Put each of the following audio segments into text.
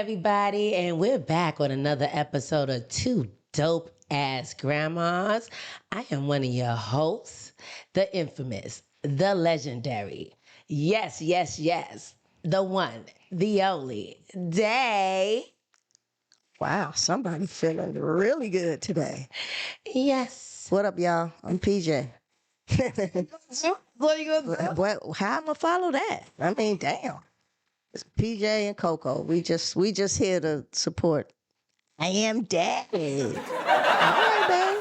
everybody, and we're back with another episode of Two Dope Ass Grandmas. I am one of your hosts, the infamous, the legendary, yes, the one, the only, Day. Wow, somebody feeling really good today. Yes. What up, y'all? I'm PJ. What are you gonna say? Well, how I'm gonna follow that? I mean, damn. It's PJ and Coco. We just here to support. I am daddy. All right,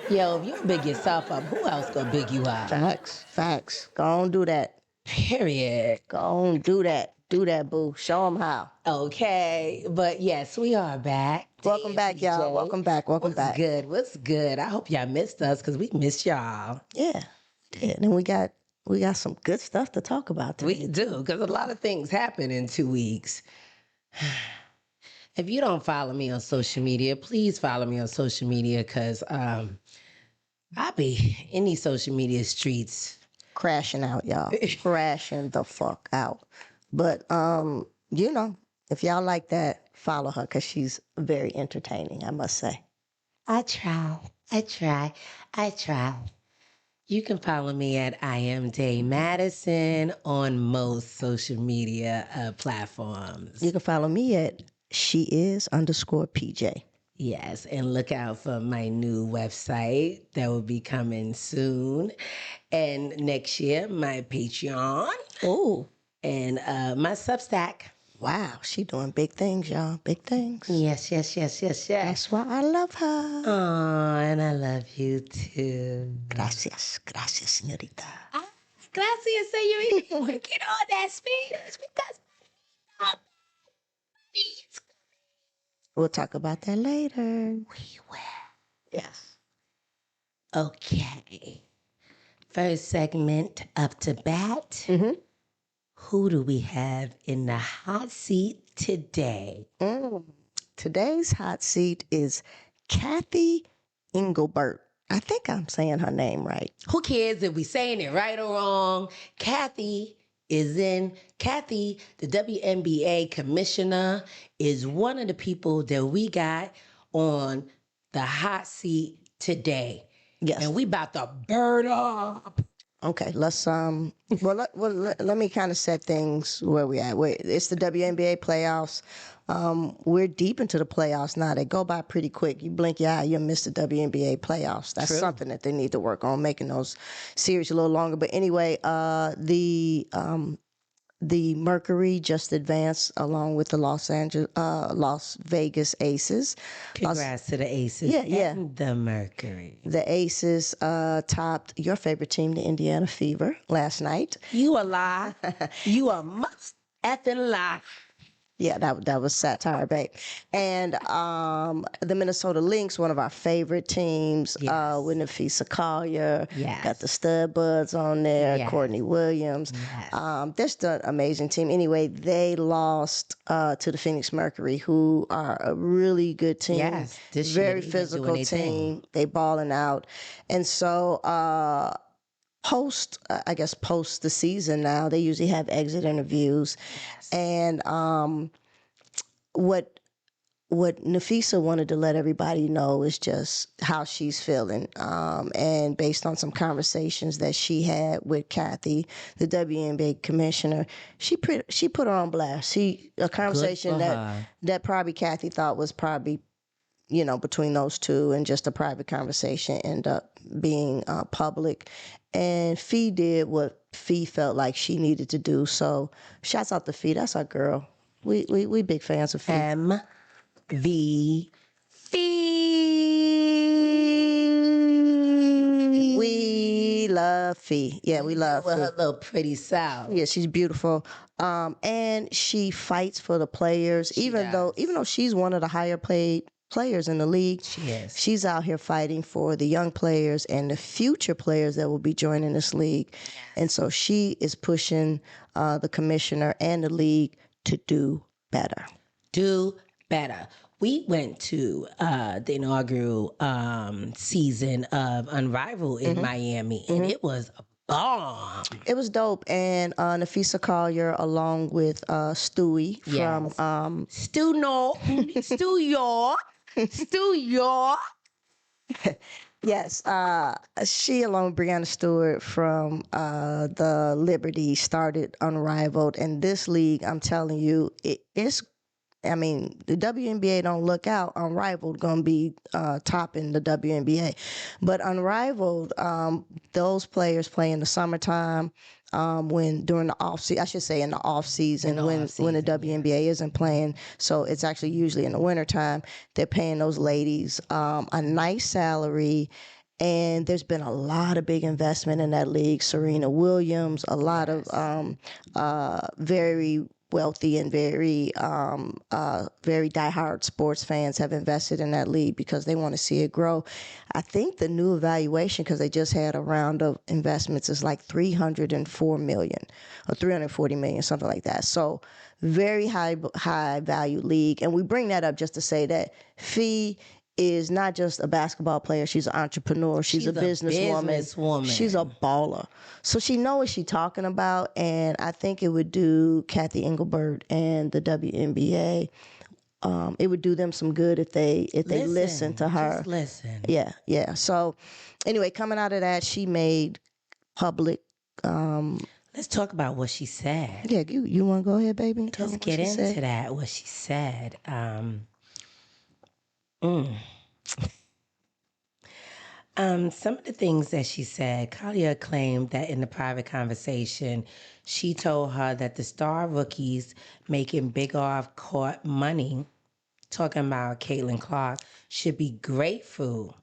babe. Yo, if you big yourself up, who else gonna big you up? Facts. Go on, do that. Period. Go on, do that. Do that, boo. Show them how. Okay, but yes, we are back. Welcome back, y'all. PJ. Welcome back. What's good? I hope y'all missed us because we missed y'all. Yeah. And we got some good stuff to talk about today. We do, because a lot of things happen in 2 weeks. If you don't follow me on social media, please follow me on social media, because I'll be in these social media streets. Crashing out, y'all. Crashing the fuck out. But, if y'all like that, follow her, because she's very entertaining, I must say. I try. You can follow me at I am Day Madison on most social media platforms. You can follow me at she_is_PJ. Yes, and look out for my new website that will be coming soon. And next year, my Patreon. Oh. And my Substack. Wow, she doing big things, y'all. Big things. Yes. That's why I love her. Oh, and I love you too. Gracias, señorita. Gracias, señorita. Get on that speed. Because we'll talk about that later. We will. Yes. Okay. First segment up to bat. Mm-hmm. Who do we have in the hot seat today? Today's hot seat is Cathy Engelbert. I think I'm saying her name right. Who cares if we saying it right or wrong? Cathy, the WNBA commissioner, is one of the people that we got on the hot seat today. Yes. And we about to burn up. Okay, let's let me kind of set things where we at. It's the WNBA playoffs. We're deep into the playoffs now. They go by pretty quick. You blink your eye, you'll miss the WNBA playoffs. That's True. Something that they need to work on, making those series a little longer. But anyway, the Mercury just advanced along with the Las Vegas Aces. Congrats to the Aces and the Mercury. The Aces topped your favorite team, the Indiana Fever, last night. You a lie. You a must effing lie. Yeah, that was satire, babe. And the Minnesota Lynx, one of our favorite teams, with Napheesa Collier. Yes. Got the Stud Buds on there, Yes. Courtney Williams. Yes. They're still an amazing team. Anyway, they lost to the Phoenix Mercury, who are a really good team. Yes, this very year, physical team. They balling out. And so post the season now, they usually have exit interviews. Yes. And what Napheesa wanted to let everybody know is just how she's feeling. And based on some conversations that she had with Cathy, the WNBA commissioner, she put her on blast. A conversation that probably Cathy thought was probably, between those two, and just a private conversation end up being public. And Fee did what Fee felt like she needed to do. So shouts out to Fee. That's our girl. We big fans of Fee. MVP. We love Fee. Yeah, we love With Fee. her little pretty self. Yeah, she's beautiful. And she fights for the players, even though she's one of the higher paid players in the league. She is. She's out here fighting for the young players and the future players that will be joining this league. Yes. And so she is pushing the commissioner and the league to do better. Do better. We went to the inaugural season of Unrivaled in Miami, and it was Oh, It was dope. And Napheesa Collier, along with Stewie from Stu York, Stu York, Stu York. Yes, she along with Brianna Stewart from the Liberty started Unrivaled, and this league, I'm telling you, it's. I mean, the WNBA don't look out. Unrivaled gonna be topping the WNBA, but Unrivaled, those players play in the summertime. When during the off season, I should say in the off season, when the WNBA isn't playing, so it's actually usually in the wintertime. They're paying those ladies a nice salary, and there's been a lot of big investment in that league. Serena Williams, a lot of very wealthy and very diehard sports fans have invested in that league because they want to see it grow. I think the new evaluation, because they just had a round of investments, is like 304 million or 340 million, something like that. So very high value league. And we bring that up just to say that Fee is not just a basketball player. She's an entrepreneur. She's a businesswoman. She's a baller. So she knows what she's talking about. And I think it would do Cathy Engelbert and the WNBA. It would do them some good if they listen to her. Just listen. Yeah. So anyway, coming out of that, she made public. Let's talk about what she said. Yeah, you want to go ahead, baby? Let's get into that. What she said. Some of the things that she said, Collier claimed that in the private conversation, she told her that the star rookies making big off court money, talking about Caitlin Clark, should be grateful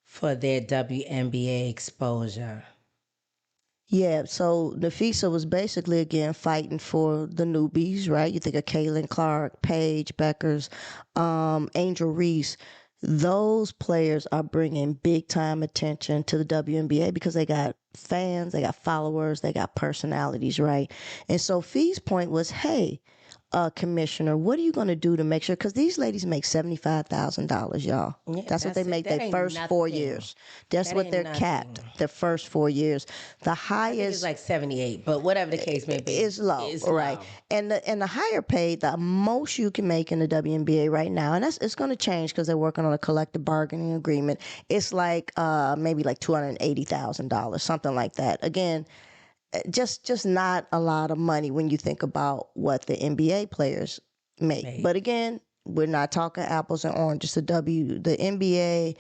for their WNBA exposure. Yeah, so Napheesa was basically, again, fighting for the newbies, right? You think of Caitlin Clark, Paige Beckers, Angel Reese. Those players are bringing big time attention to the WNBA because they got fans, they got followers, they got personalities, right? And so Fee's point was, hey, Commissioner, what are you going to do to make sure? Because these ladies make $75,000, y'all. Yeah, that's what they make their first 4 years. That's what they're capped. Their first 4 years. The highest, I think it's like 78, but whatever the case may be, is low, right? And the higher paid, the most you can make in the WNBA right now, and it's going to change because they're working on a collective bargaining agreement. It's like maybe like $280,000, something like that. Again, just not a lot of money when you think about what the NBA players make. But again, we're not talking apples and oranges. The NBA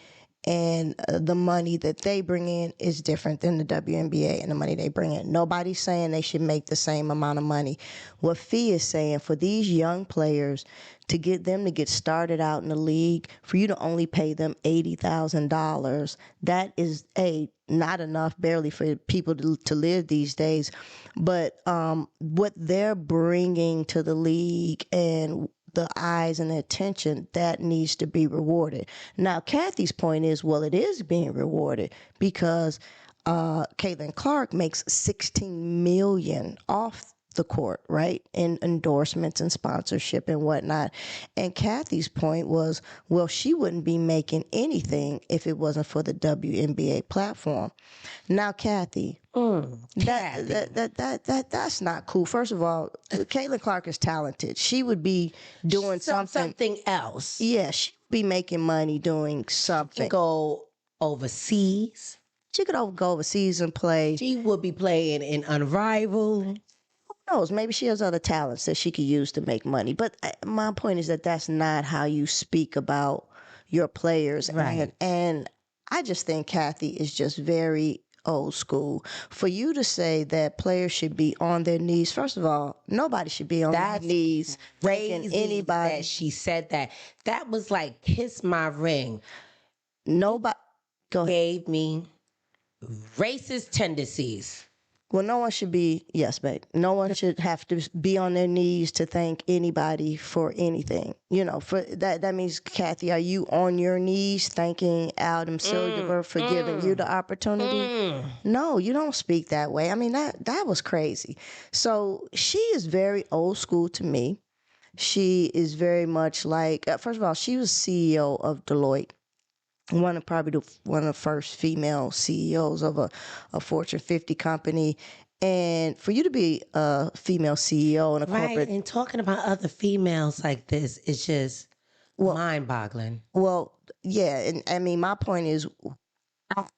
and the money that they bring in is different than the WNBA and the money they bring in. Nobody's saying they should make the same amount of money. What Fee is saying, for these young players, to get them to get started out in the league, for you to only pay them $80,000, that is not enough, barely, for people to live these days. But what they're bringing to the league and the eyes and the attention, that needs to be rewarded. Now, Cathy's point is, well, it is being rewarded because Caitlin Clark makes $16 million off the court, right? In endorsements and sponsorship and whatnot. And Cathy's point was, well, she wouldn't be making anything if it wasn't for the WNBA platform. Now, Cathy, that's not cool. First of all, Caitlin Clark is talented. She would be doing something else. Yeah, she'd be making money doing something. She could go overseas. She could go overseas and play. She would be playing in Unrivaled. Who knows? Maybe she has other talents that she could use to make money. But my point is that that's not how you speak about your players. Right. And I just think Cathy is just very old school. For you to say that players should be on their knees, first of all, nobody should be on their knees thanking anybody. That she said that. That was like kiss my ring. Nobody gave me racist tendencies. Well, no one should be, yes, babe. No one should have to be on their knees to thank anybody for anything. You know, for that means, Cathy, are you on your knees thanking Adam Silver for giving you the opportunity? No, you don't speak that way. I mean, that was crazy. So she is very old school to me. She is very much like, first of all, she was CEO of Lloyd. one of the first female CEOs of a Fortune 50 company. And for you to be a female CEO in a Right. corporate, And talking about other females like this is just mind boggling. well, yeah. And I mean, my point is,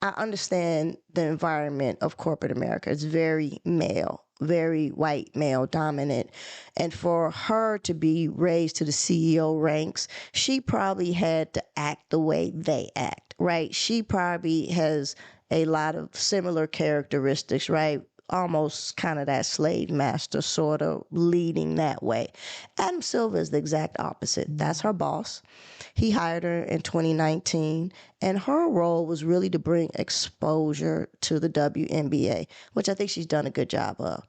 I understand the environment of corporate America. It's very male, very white male dominant. And for her to be raised to the CEO ranks, she probably had to act the way they act, right? She probably has a lot of similar characteristics, right? Almost kind of that slave master sort of leading that way. Adam Silver is the exact opposite. That's her boss. He hired her in 2019, and her role was really to bring exposure to the WNBA, which I think she's done a good job of.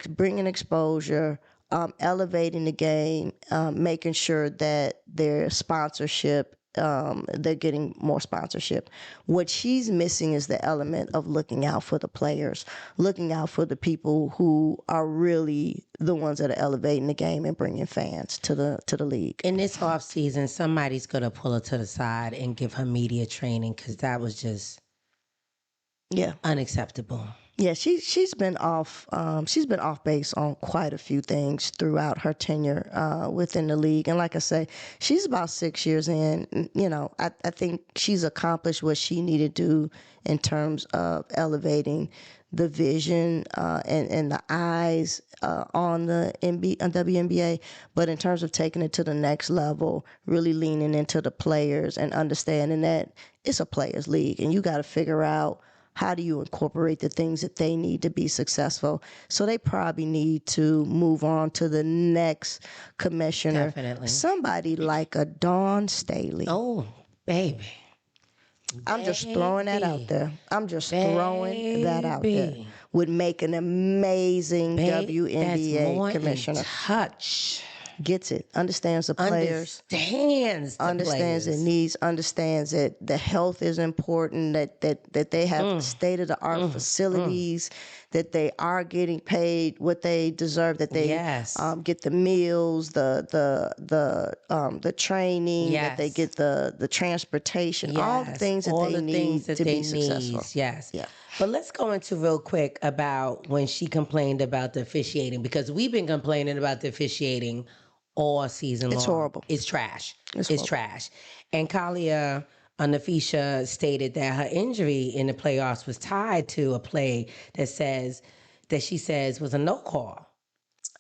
Bringing exposure, elevating the game, making sure that their sponsorship, they're getting more sponsorship. What she's missing is the element of looking out for the players, looking out for the people who are really the ones that are elevating the game and bringing fans to the league. In this off season, somebody's gonna pull her to the side and give her media training because that was just unacceptable. Yeah, she's been off. She's been off base on quite a few things throughout her tenure within the league. And like I say, she's about 6 years in. You know, I think she's accomplished what she needed to do in terms of elevating the vision and the eyes on the WNBA. But in terms of taking it to the next level, really leaning into the players and understanding that it's a players' league, and you got to figure out, how do you incorporate the things that they need to be successful? So they probably need to move on to the next commissioner. Definitely. Somebody like a Dawn Staley. Oh, baby. I'm just throwing that out there. I'm just throwing that out there. Would make an amazing WNBA commissioner. Touch. Gets it. Understands the players. Understands the needs. Understands that the health is important. That they have state of the art facilities. That they are getting paid what they deserve. That they get the meals, the training. That they get the transportation. All the things that they need to be successful. Yes. Yeah. But let's go into real quick about when she complained about the officiating, because we've been complaining about the officiating all season long. It's horrible. It's trash. It's trash. And Collier, Napheesa, stated that her injury in the playoffs was tied to a play that she says was a no call.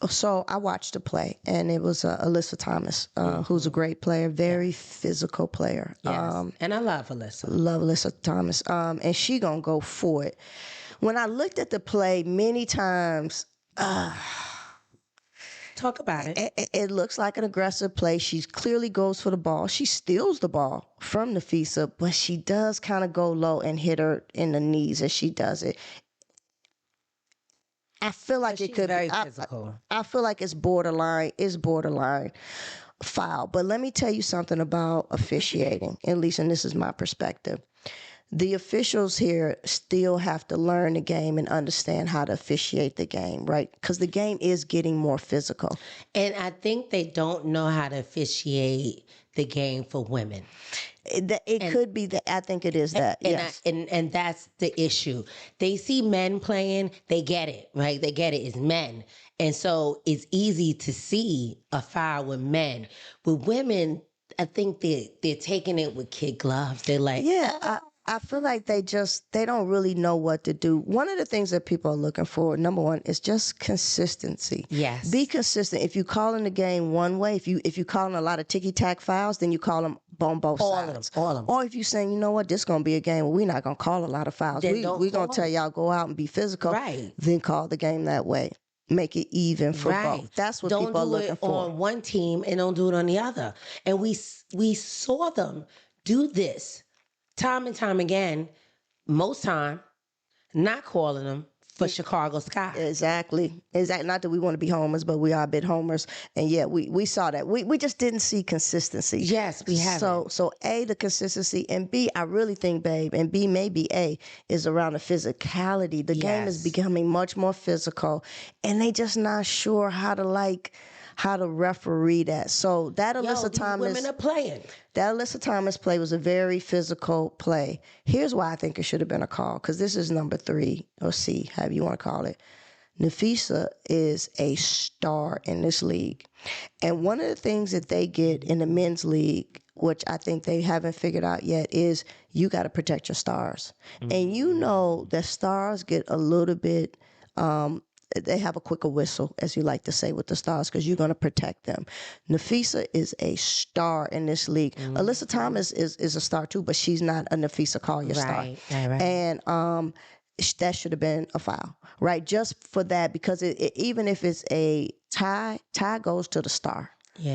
So I watched the play, and it was Alyssa Thomas, who's a great player, very physical player. Yes. And I love Alyssa. Love Alyssa Thomas. And she gonna go for it. When I looked at the play many times, talk about it. It looks like an aggressive play. She clearly goes for the ball. She steals the ball from Napheesa, but she does kind of go low and hit her in the knees as she does it. I feel like it could be physical. I feel like it's borderline foul. But let me tell you something about officiating, at least, and this is my perspective. The officials here still have to learn the game and understand how to officiate the game, right? Because the game is getting more physical. And I think they don't know how to officiate the game for women. It could be that. I think it is that. Yes. And that's the issue. They see men playing, they get it, right? They get it. It's men. And so it's easy to see a foul with men. With women, I think they're taking it with kid gloves. They're like, I feel like they don't really know what to do. One of the things that people are looking for, number one, is just consistency. Yes. Be consistent. If you call in the game one way, if you call in a lot of ticky-tack fouls, then you call them on both sides. All of them. Or if you're saying, you know what, this is going to be a game where we're not going to call a lot of fouls. We're going to tell y'all go out and be physical. Right. Then call the game that way. Make it even for both. That's what people are looking for. Don't do it on one team and don't do it on the other. And we saw them do this time and time again, most time, not calling them for Chicago Sky. Exactly. Not that we want to be homers, but we are a bit homers. And yeah, we saw that. We just didn't see consistency. Yes, we haven't. So A, the consistency, and B, I really think, babe, and B, maybe A, is around the physicality. The game is becoming much more physical, and they just not sure how to how to referee that. So that Alyssa these Thomas, women are playing. that Alyssa Thomas play was a very physical play. Here's why I think it should have been a call, because this is number 3 or C, however you want to call it. Napheesa is a star in this league. And one of the things that they get in the men's league, which I think they haven't figured out yet, is you got to protect your stars. Mm-hmm. And you know that stars get a little bit, they have a quicker whistle, as you like to say, with the stars, because you're going to protect them. Napheesa is a star in this league. Mm-hmm. Alyssa Thomas is a star too, but she's not a Napheesa Collier star. Right. And that should have been a foul, right? Just for that, because even if it's a tie goes to the star,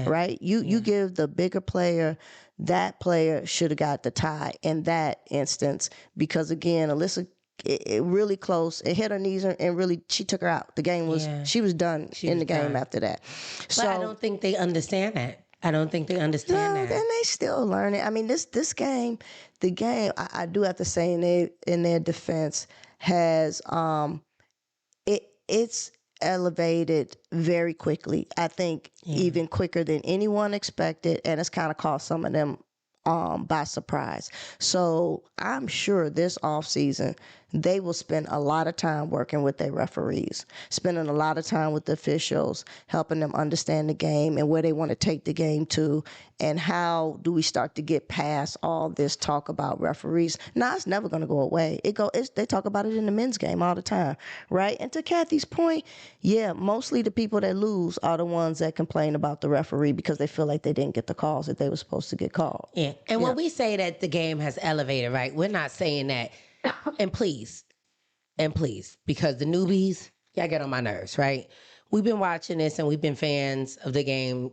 right? You give the bigger player, that player should have got the tie in that instance, because again, Alyssa, it really close. It hit her knees and really, she took her out. The game was, she was done in the game after that. But I don't think they understand that. I don't think they understand that. And they still learning. I mean, this game, the game, I do have to say in their defense, has it's elevated very quickly. I think even quicker than anyone expected, and it's kind of caught some of them by surprise. So I'm sure this offseason they will spend a lot of time working with their referees, spending a lot of time with the officials, helping them understand the game and where they want to take the game to, and how do we start to get past all this talk about referees. Now, it's never going to go away. They talk about it in the men's game all the time, right? And to Cathy's point, mostly the people that lose are the ones that complain about the referee because they feel like they didn't get the calls that they were supposed to get called. Yeah, and when we say that the game has elevated, right, we're not saying that. And please, because the newbies, y'all get on my nerves, right? We've been watching this and we've been fans of the game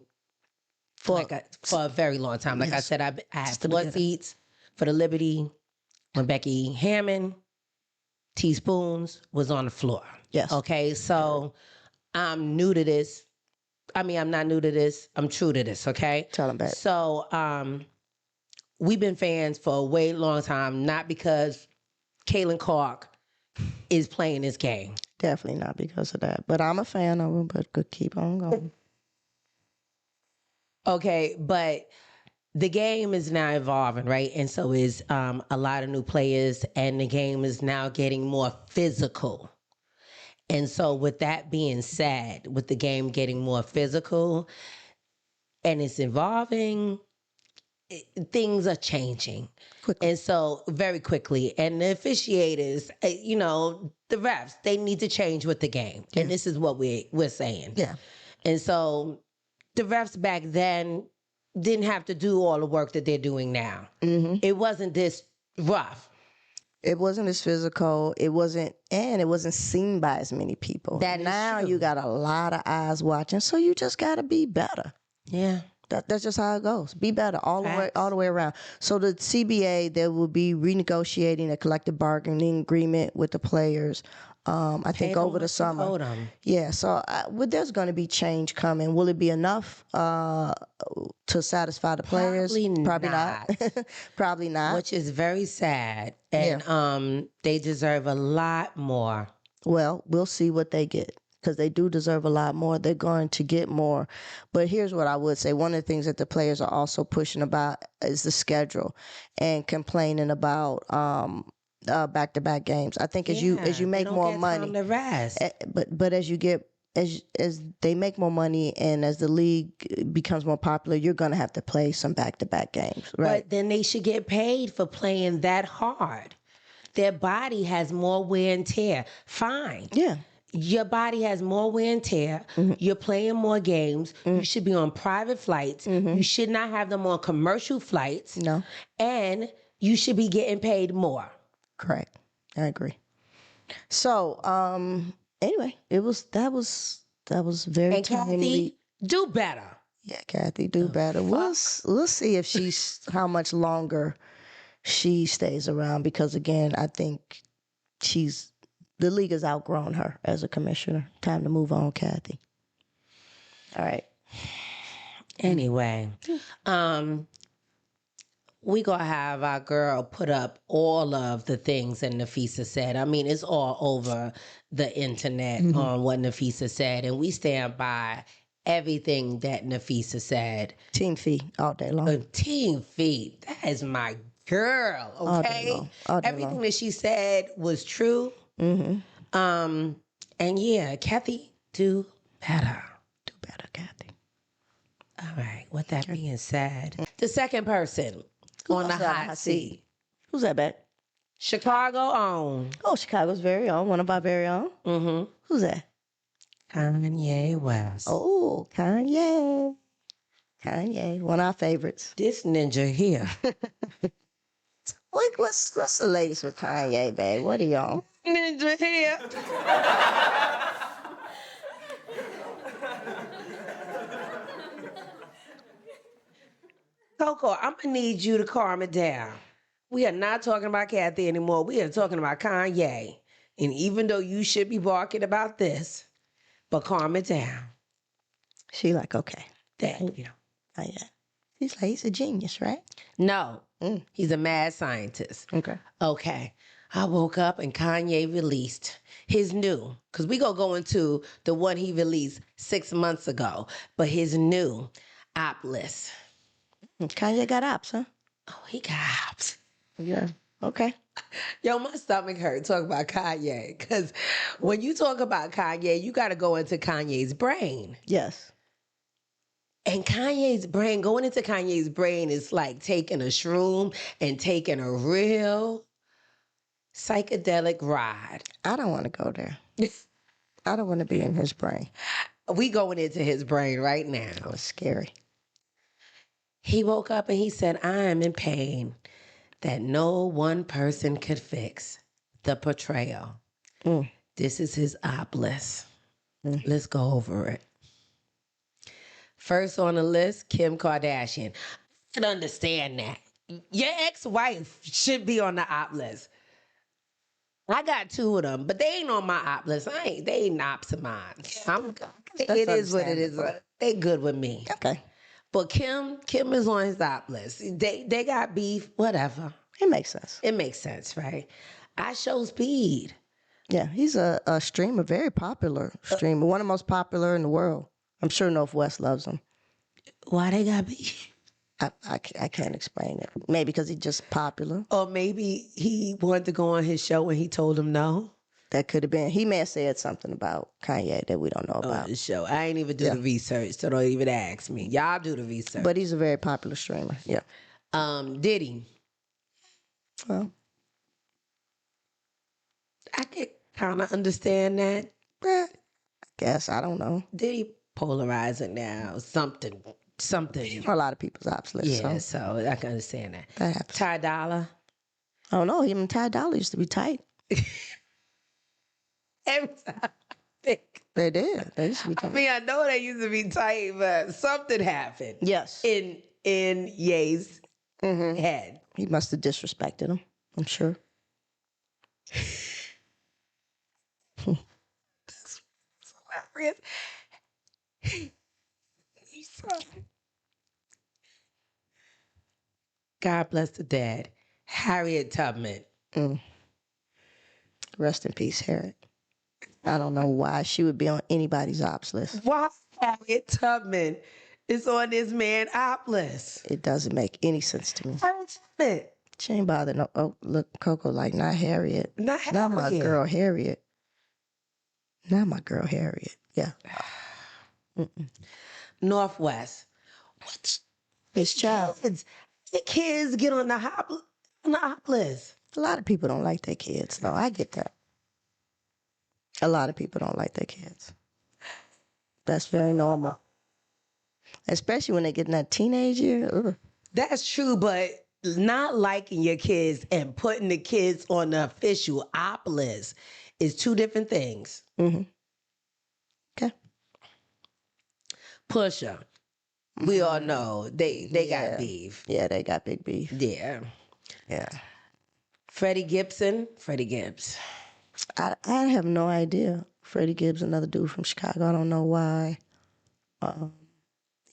for a very long time. Like I said, I had floor seats for the Liberty when Becky Hammond, Teaspoons, was on the floor. Yes. Okay, so I'm new to this. I mean, I'm not new to this. I'm true to this, okay? Tell them back. So we've been fans for a way long time, not because Kaylin Clark is playing this game. Definitely not because of that. But I'm a fan of him, but could keep on going. Okay, but the game is now evolving, right? And so is a lot of new players, and the game is now getting more physical. And so with that being said, with the game getting more physical and it's evolving, things are changing. Quickly. And so very quickly. And the officiators, the refs, they need to change with the game. Yeah. And this is what we're saying. Yeah. And so the refs back then didn't have to do all the work that they're doing now. Mm-hmm. It wasn't this rough. It wasn't as physical. It wasn't seen by as many people. That now is true. You got a lot of eyes watching, so you just got to be better. Yeah. That's just how it goes. Be better all the way around. So the CBA, they will be renegotiating a collective bargaining agreement with the players. I think over the summer. Yeah. So there's going to be change coming. Will it be enough to satisfy the players? Probably not. Probably not. Which is very sad. And they deserve a lot more. Well, we'll see what they get, because they do deserve a lot more. They're going to get more. But here's what I would say. One of the things that the players are also pushing about is the schedule and complaining about back-to-back games. I think as you make more money, time to rest. But as you get as they make more money and as the league becomes more popular, you're going to have to play some back-to-back games, right? But then they should get paid for playing that hard. Their body has more wear and tear. Fine. Yeah. Your body has more wear and tear. Mm-hmm. You're playing more games. Mm-hmm. You should be on private flights. Mm-hmm. You should not have them on commercial flights. No. And you should be getting paid more. Correct. I agree. So, anyway, that was very and Cathy, do better. Yeah, Cathy, do better. We'll see if how much longer she stays around, because again, I think the league has outgrown her as a commissioner. Time to move on, Cathy. All right. Anyway, we gonna have our girl put up all of the things that Napheesa said. I mean, it's all over the internet on what Napheesa said, and we stand by everything that Napheesa said. Team fee all day long. Team Feet, that is my girl, All day okay? long. All day Everything long. that she said was true. And yeah, Cathy, do better. Do better, Cathy. All right, with that being said, the second person on the hot seat. Who's that, back? Chicago own. Oh, Chicago's very own. One of our very own. Mm-hmm. Who's that? Kanye West. Oh, Kanye. Kanye, one of our favorites. This ninja here. What's the latest with Kanye, babe? What are you on? Ninja here. Coco, I'm gonna need you to calm it down. We are not talking about Cathy anymore. We are talking about Kanye. And even though you should be barking about this, but calm it down. She like, okay. Thank you. Oh, yeah. He's like, he's a genius, right? No, he's a mad scientist. Okay. Okay. I woke up and Kanye released his new, because we gonna go into the one he released 6 months ago, but his new op list. Kanye got ops, huh? Oh, he got ops. Yeah. Okay. Yo, my stomach hurt talking about Kanye, because when you talk about Kanye, you got to go into Kanye's brain. Yes. And Kanye's brain, going into Kanye's brain is like taking a shroom and taking a real psychedelic ride. I don't want to go there. I don't want to be in his brain. We going into his brain right now. It's scary. He woke up and he said, I am in pain that no one person could fix. The portrayal. This is his op list. Let's go over it. First on the list, Kim Kardashian. I can understand that. Your ex-wife should be on the op list. I got 2 of them, but they ain't on my op list. They ain't ops of mine. It is what it is. They good with me. Okay. But Kim is on his op list. They got beef, whatever. It makes sense. It makes sense, right? IShowSpeed. Yeah, he's a streamer, very popular streamer, one of the most popular in the world. I'm sure Northwest loves him. Why they got beef? I can't explain it. Maybe because he's just popular. Or maybe he wanted to go on his show and he told him no. That could have been. He may have said something about Kanye that we don't know about. On the show. I ain't even do the research, so don't even ask me. Y'all do the research. But he's a very popular streamer. Yeah. Diddy. Well, I could kind of understand that. I guess. I don't know. Diddy polarizing now. Something. A lot of people's ops list. Yeah, so I can understand that. That happens. Ty Dolla. I don't know. Him and Ty Dolla used to be tight. Every time I think. They did. They used to be tight. I mean, I know they used to be tight, but something happened. Yes. In Ye's head. He must have disrespected him, I'm sure. That's hilarious. God bless the dead. Harriet Tubman. Rest in peace, Harriet. I don't know why she would be on anybody's ops list. Why Harriet Tubman is on this man op list? It doesn't make any sense to me. Harriet Tubman. She ain't bothered. No. Oh, look, Coco, like, not Harriet. Not my girl, Harriet. Not my girl, Harriet. Yeah. Northwest. What? His child. The kids get on the op list. A lot of people don't like their kids, though. I get that. A lot of people don't like their kids. That's very normal. Especially when they get in that teenage year. Ugh. That's true, but not liking your kids and putting the kids on the official op list is 2 different things. Okay. Pusha. We all know they got beef. Yeah, they got big beef. Yeah. Yeah. Freddie Gibbs. I have no idea. Freddie Gibbs, another dude from Chicago. I don't know why.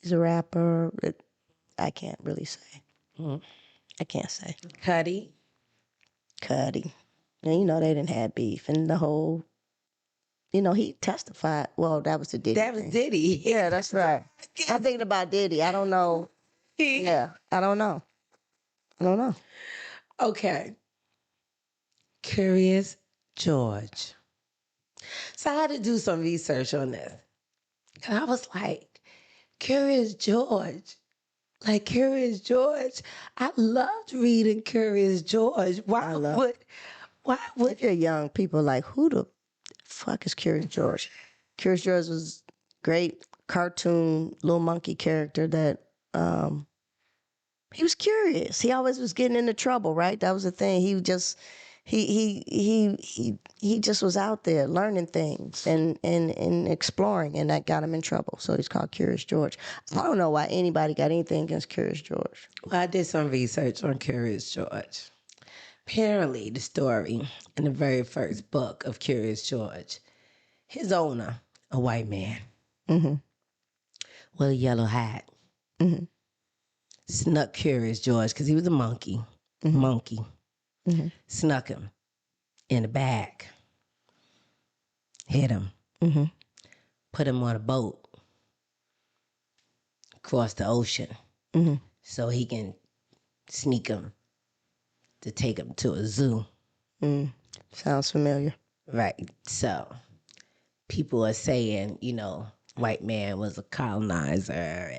He's a rapper. I can't really say. I can't say. Cuddy. And you know they didn't have beef. And the whole he testified. Well, that was the Diddy That was thing. Diddy. Yeah, that's right. I'm thinking about Diddy. I don't know. Yeah, I don't know. Okay. Curious George. So I had to do some research on this. And I was like, Curious George. Like Curious George. I loved reading Curious George. Why If you're young, people are like, who the fuck is Curious George? Curious George was great cartoon little monkey character that he was curious. He always was getting into trouble, right? That was the thing. He just was out there learning things and exploring, and that got him in trouble. So he's called Curious George. I don't know why anybody got anything against Curious George. Well, I did some research on Curious George. Apparently, the story in the very first book of Curious George, his owner, a white man, with a yellow hat, snuck Curious George because he was a monkey. Snuck him in the bag, hit him, put him on a boat across the ocean so he can sneak him to take him to a zoo. Sounds familiar. Right. So people are saying, white man was a colonizer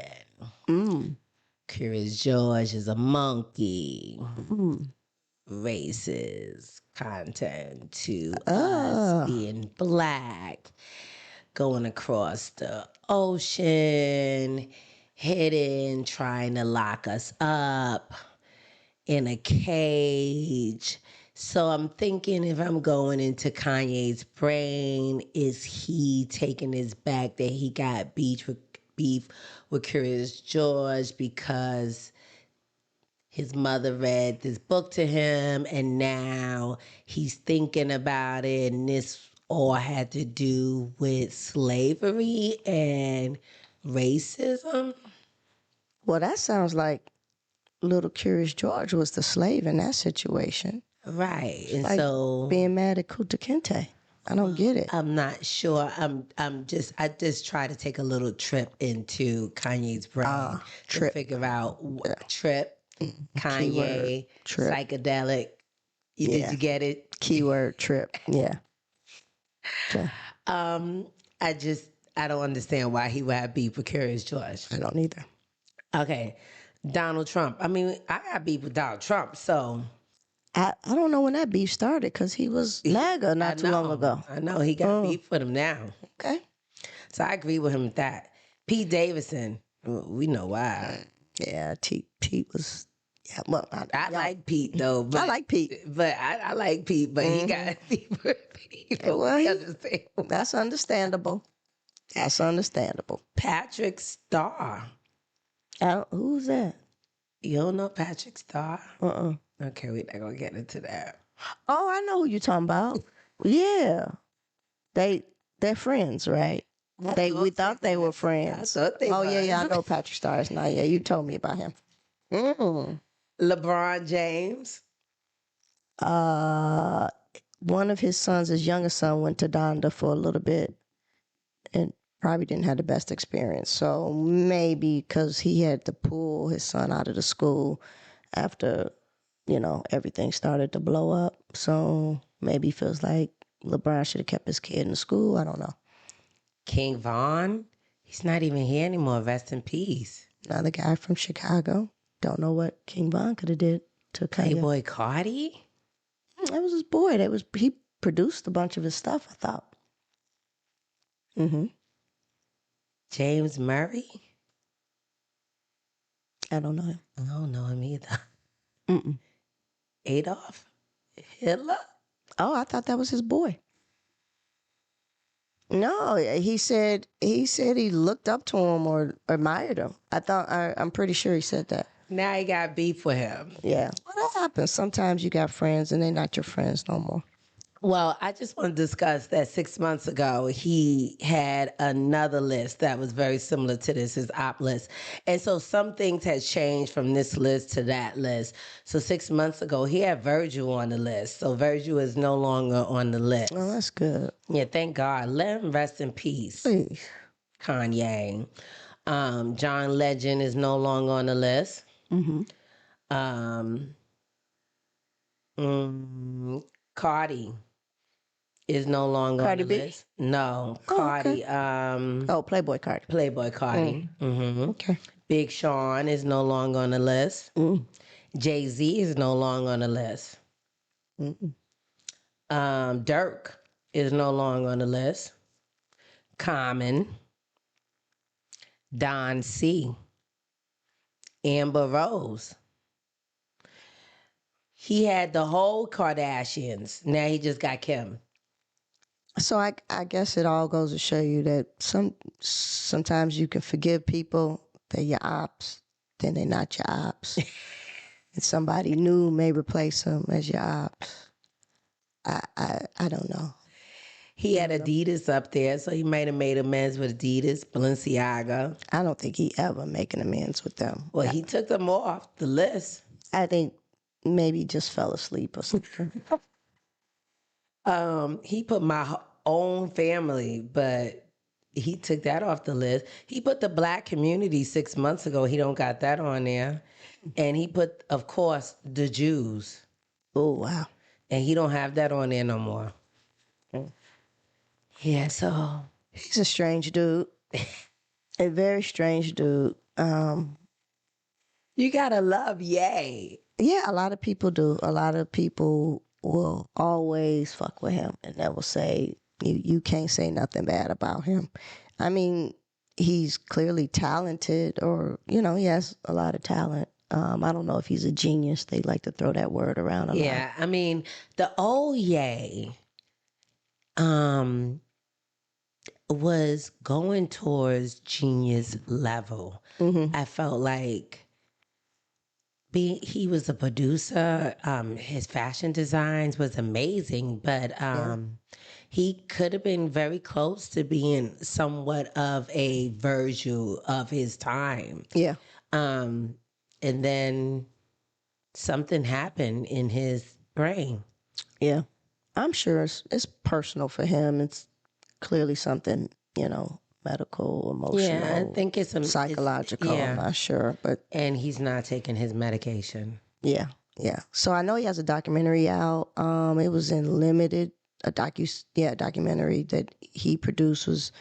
and Curious George is a monkey. Racist content to us being black, going across the ocean, hidden, trying to lock us up in a cage. So I'm thinking if I'm going into Kanye's brain, is he taking his back that he got beef with Curious George because his mother read this book to him and now he's thinking about it, and this all had to do with slavery and racism? Well, that sounds like little Curious George was the slave in that situation. Right. And like so being mad at Kunta Kinte. I don't get it. I'm not sure. I just try to take a little trip into Kanye's brain to figure out trip, Kanye, Keyword, trip. psychedelic. Did you get it? Keyword trip. Yeah. Okay. I don't understand why he would have beef with Curious George. I don't either. Okay. Donald Trump. I mean, I got beef with Donald Trump, so I don't know when that beef started because he was MAGA not too long ago. I know he got beef with him now. Okay. So I agree with him with that. Pete Davidson, we know why. Yeah, Pete was. Yeah, well, I like Pete though. But, I like Pete, but I like Pete, but he got beef with people. Well, that's understandable. That's understandable. Patrick Starr. Who's that? You don't know Patrick Starr? Okay, we're not gonna get into that. Oh, I know who you're talking about. Yeah, they're friends, right? We thought they were friends. I know Patrick Starr is not. Yeah, you told me about him. LeBron James. One of his sons, his youngest son, went to Donda for a little bit, and probably didn't have the best experience. So maybe because he had to pull his son out of the school after, everything started to blow up. So maybe he feels like LeBron should have kept his kid in the school. I don't know. King Von. He's not even here anymore. Rest in peace. Another guy from Chicago. Don't know what King Von could have did to Kanye. Playboy Cardi? That was his boy. He produced a bunch of his stuff, I thought. James Murray? I don't know him. I don't know him either. Adolf Hitler? Oh, I thought that was his boy. No, he said he looked up to him or admired him. I'm pretty sure he said that. Now he got beef with him. Yeah. Well, that happens. Sometimes you got friends and they're not your friends no more. Well, I just want to discuss that 6 months ago, he had another list that was very similar to this, his op list. And so some things had changed from this list to that list. So 6 months ago, he had Virgil on the list. So Virgil is no longer on the list. Oh, that's good. Yeah, thank God. Let him rest in peace, Please. Kanye. John Legend is no longer on the list. Mm-hmm. Um, Cardi is no longer Cardi on the B? list. No, Oh, okay. Cardi. Oh, Playboy Cardi. Playboy Cardi. Okay. Big Sean is no longer on the list. Mm. Jay-Z is no longer on the list. Mm-mm. Dirk is no longer on the list. Common, Don C, Amber Rose. He had the whole Kardashians. Now he just got Kim. So I guess it all goes to show you that sometimes you can forgive people, they're your ops, then they're not your ops. And somebody new may replace them as your ops. I don't know. He had Adidas up there, so he might have made amends with Adidas, Balenciaga. I don't think he ever making amends with them. Well, he took them off the list. I think maybe he just fell asleep or something. He put my own family, but he took that off the list. He put the black community 6 months ago. He don't got that on there. And he put, of course, the Jews. Oh, wow. And he don't have that on there no more. Yeah, so He's a strange dude. A very strange dude. you gotta love Ye. Yeah, a lot of people do. A lot of people will always fuck with him and they will say, you can't say nothing bad about him. I mean, he's clearly talented, or, he has a lot of talent. I don't know if he's a genius. They like to throw that word around a lot. Yeah, I mean, the old Ye was going towards genius level. I felt like he was a producer. His fashion designs was amazing, but he could have been very close to being somewhat of a Virgil of his time. Yeah. And then something happened in his brain. Yeah. I'm sure it's personal for him. It's clearly something, medical, emotional. Yeah, I think it's psychological. yeah. I'm not sure, but And he's not taking his medication. yeah. So I know he has a documentary out. It was in limited. A documentary that he produced was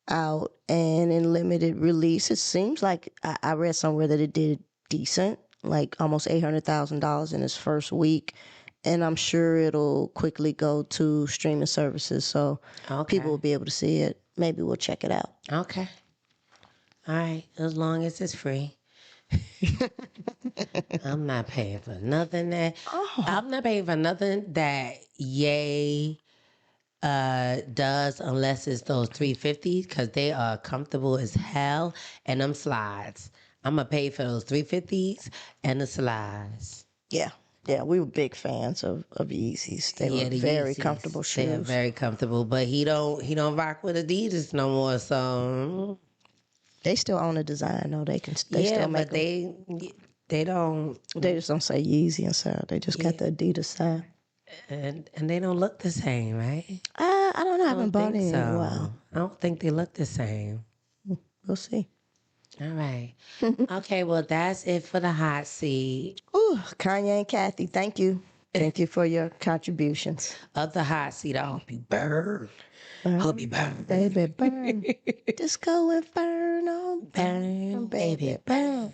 out and in limited release. It seems like I read somewhere that it did decent, like almost $800,000 in its first week. And I'm sure it'll quickly go to streaming services, so people will be able to see it. Maybe we'll check it out. Okay. All right. As long as it's free. I'm not paying for nothing that I'm not paying for nothing that Ye does unless it's those 350s, because they are comfortable as hell, and them slides. I'm gonna pay for those 350s and the slides. Yeah, we were big fans of Yeezys. They were the very Yeezys, comfortable shoes. They're very comfortable, but he don't rock with Adidas no more. So they still own the design, though. They still make but them. they don't, They just don't say Yeezy inside. They just got the Adidas sign. and they don't look the same, right? I don't know. I haven't bought any in a So while. I don't think they look the same. We'll see. All right. Okay, well, that's it for the hot seat. Ooh, Kanye and Cathy, thank you. Thank you for your contributions. Of the hot seat, I hope you burn. I hope you burn. Baby, burn. Disco Inferno. Burn, baby, burn.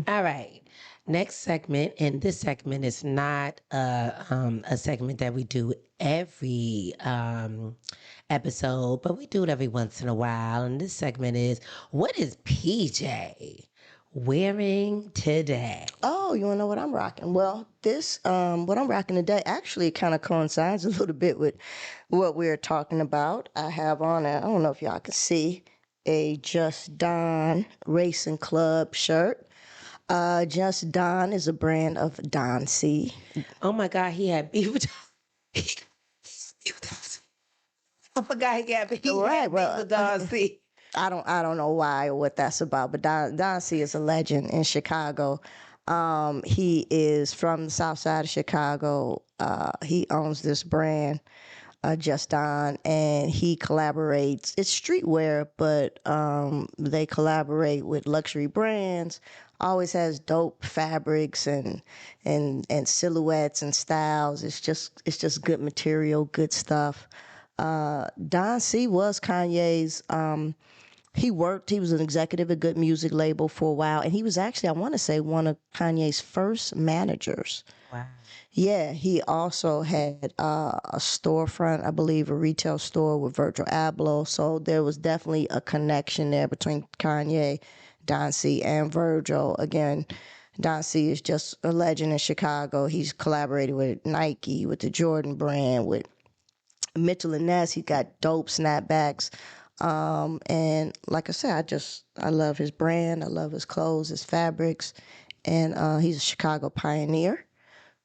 All right. Next segment, and this segment is not a segment that we do every episode, but we do it every once in a while. And this segment is, what is PJ? wearing today? Oh, you want to know what I'm rocking? Well, what I'm rocking today actually kind of coincides a little bit with what we're talking about. I have on I don't know if y'all can see, a Just Don Racing Club shirt. Just Don is a brand of Don C. Oh my God, he had beef with I forgot he had beef with Don C. I don't know why or what that's about, but Don C is a legend in Chicago. He is from the South Side of Chicago. He owns this brand, Just Don, and he collaborates. It's streetwear, but they collaborate with luxury brands. Always has dope fabrics and silhouettes and styles. It's just good material, good stuff. Don C was Kanye's. He was an executive at Good Music label for a while, and he was actually, I want to say, one of Kanye's first managers. Wow. Yeah, he also had a storefront, I believe, a retail store with Virgil Abloh. So there was definitely a connection there between Kanye, Don C, and Virgil. Again, Don C is just a legend in Chicago. He's collaborated with Nike, with the Jordan brand, with Mitchell and Ness. He got dope snapbacks. And like I said, I love his brand. I love his clothes, his fabrics. And he's a Chicago pioneer.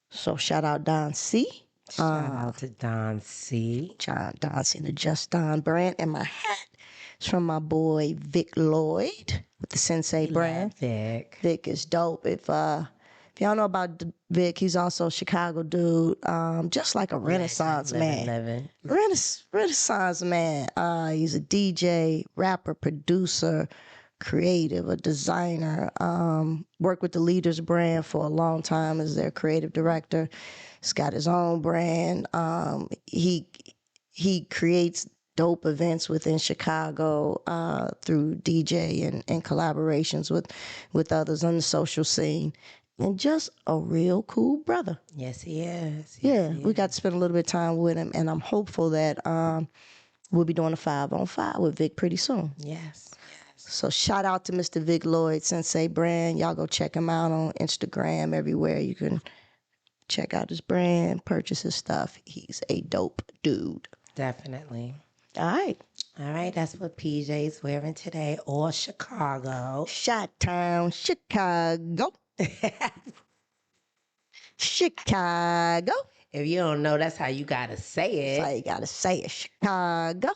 So shout out Don C. Shout out to Don C. Don C, the Just Don brand. And my hat is from my boy Vic Lloyd with the Sensei brand. Vic. Vic is dope. If y'all know about Vic, he's also a Chicago dude, just like a Renaissance man. Renaissance man. He's a DJ, rapper, producer, creative, a designer. Worked with the Leaders brand for a long time as their creative director. He's got his own brand. He creates dope events within Chicago through DJ and collaborations with others on the social scene. And just a real cool brother. Yes, he is. We got to spend a little bit of time with him, and I'm hopeful that we'll be doing a 5-on-5 with Vic pretty soon. Yes. So shout out to Mr. Vic Lloyd, Sensei brand. Y'all go check him out on Instagram, everywhere. You can check out his brand, purchase his stuff. He's a dope dude. Definitely. All right, that's what PJ's wearing today, or Chicago. Chi-Town, Chicago. Chicago. If you don't know, that's how you gotta say it. That's how you gotta say it, Chicago.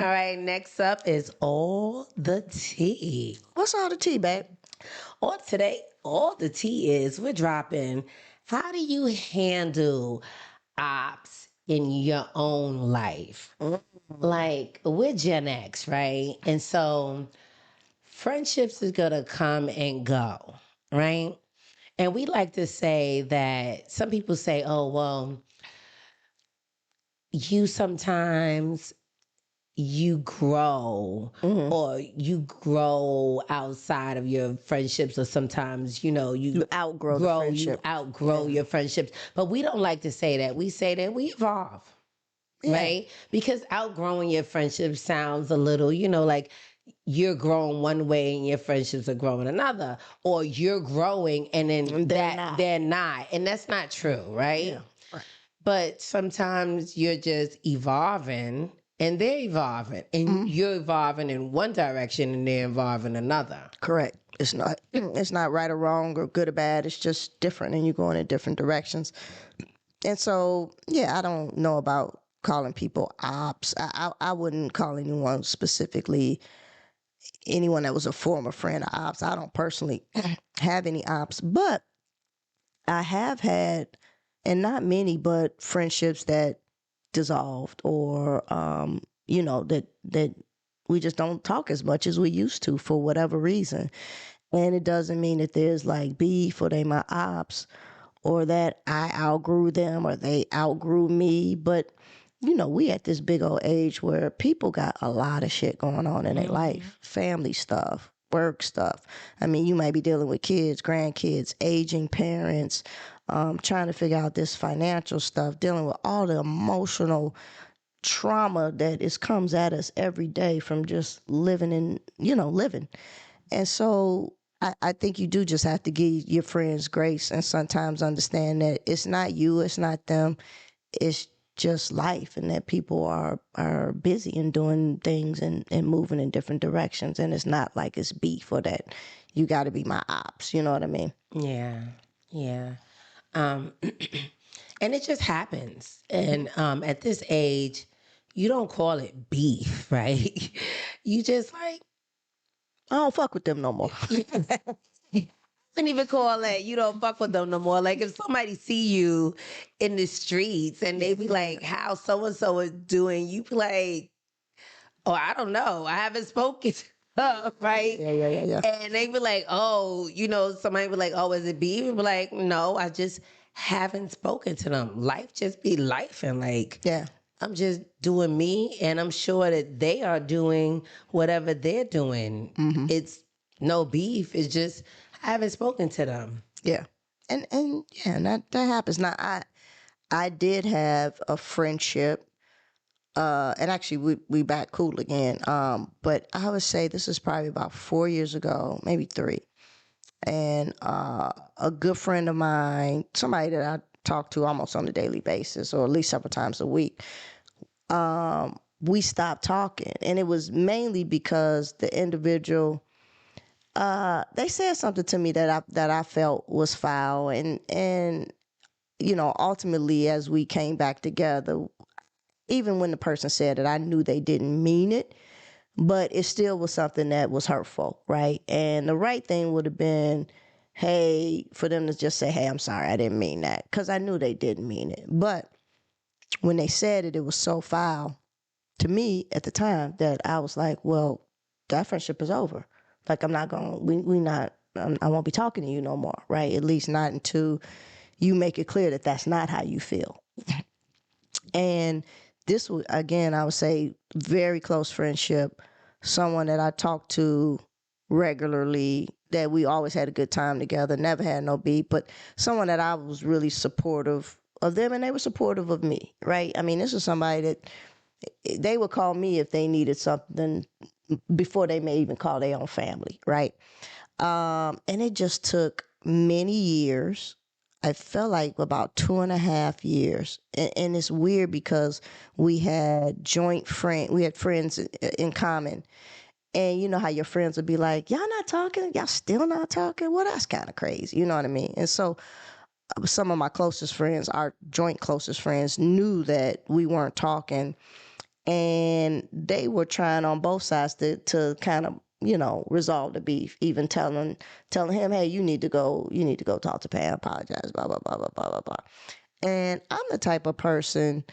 All right, next up is all the tea. What's all the tea, babe? All the tea is we're dropping. How do you handle ops in your own life? Like, we're Gen X, right? And so friendships is going to come and go, right? And we like to say that some people say, oh, well, you grow or you grow outside of your friendships, or sometimes, you outgrow your friendships. But we don't like to say that. We say that we evolve, right? Because outgrowing your friendship sounds a little, like you're growing one way and your friendships are growing another, or you're growing and then they're not. And that's not true, right? Yeah. Right. But sometimes you're just evolving and they're evolving, and you're evolving in one direction and they're evolving another. Correct. It's not right or wrong or good or bad. It's just different, and you're going in different directions. And so, I don't know about calling people ops. I wouldn't call anyone specifically, anyone that was a former friend of ops. I don't personally have any ops, but I have had, and not many, but friendships that dissolved, or that we just don't talk as much as we used to for whatever reason. And it doesn't mean that there's like beef or they my ops, or that I outgrew them or they outgrew me. But we at this big old age where people got a lot of shit going on in their life, family stuff, work stuff. I mean, you might be dealing with kids, grandkids, aging parents, trying to figure out this financial stuff, dealing with all the emotional trauma that comes at us every day from just living. And so I think you do just have to give your friends grace and sometimes understand that it's not you, it's not them, it's just life, and that people are busy and doing things and moving in different directions. And it's not like it's beef or that you got to be my ops. You know what I mean? Yeah. Yeah. Um, and it just happens. And at this age, you don't call it beef, right? You just like, I don't fuck with them no more. I wouldn't even call that you don't fuck with them no more. Like if somebody see you in the streets and they be like, how so and so is doing, you be like, oh, I don't know. I haven't spoken to her, right? Yeah. And they be like, oh, somebody be like, oh, is it beef? You be like, no, I just haven't spoken to them. Life just be life, and like, Yeah. I'm just doing me, and I'm sure that they are doing whatever they're doing. Mm-hmm. It's no beef. It's just I haven't spoken to them. Yeah. And yeah, and that happens. Now I did have a friendship, and actually we back cool again. But I would say this is probably about 4 years ago, maybe 3. And a good friend of mine, somebody that I talk to almost on a daily basis, or at least several times a week, we stopped talking. And it was mainly because the individual, they said something to me that I felt was foul. And ultimately, as we came back together, even when the person said it, I knew they didn't mean it, but it still was something that was hurtful, right? And the right thing would have been, hey, for them to just say, hey, I'm sorry, I didn't mean that, because I knew they didn't mean it. But when they said it, it was so foul to me at the time that I was like, well, that friendship is over. Like, I'm not going, I won't be talking to you no more, right? At least not until you make it clear that that's not how you feel. And this was, again, I would say, very close friendship, someone that I talked to regularly, that we always had a good time together, never had no beef, but someone that I was really supportive of them, and they were supportive of me, right? I mean, this is somebody that they would call me if they needed something before they may even call their own family, right? And it just took many years. I felt like about 2.5 years. And it's weird because we had friends in common. And you know how your friends would be like, y'all not talking? Y'all still not talking? Well, that's kind of crazy. You know what I mean? And so some of my closest friends, our joint closest friends, knew that we weren't talking. And they were trying on both sides to kind of, resolve the beef, even telling him, hey, you need to go talk to Pam, apologize, blah, blah, blah, blah, blah, blah, blah. And I'm the type of person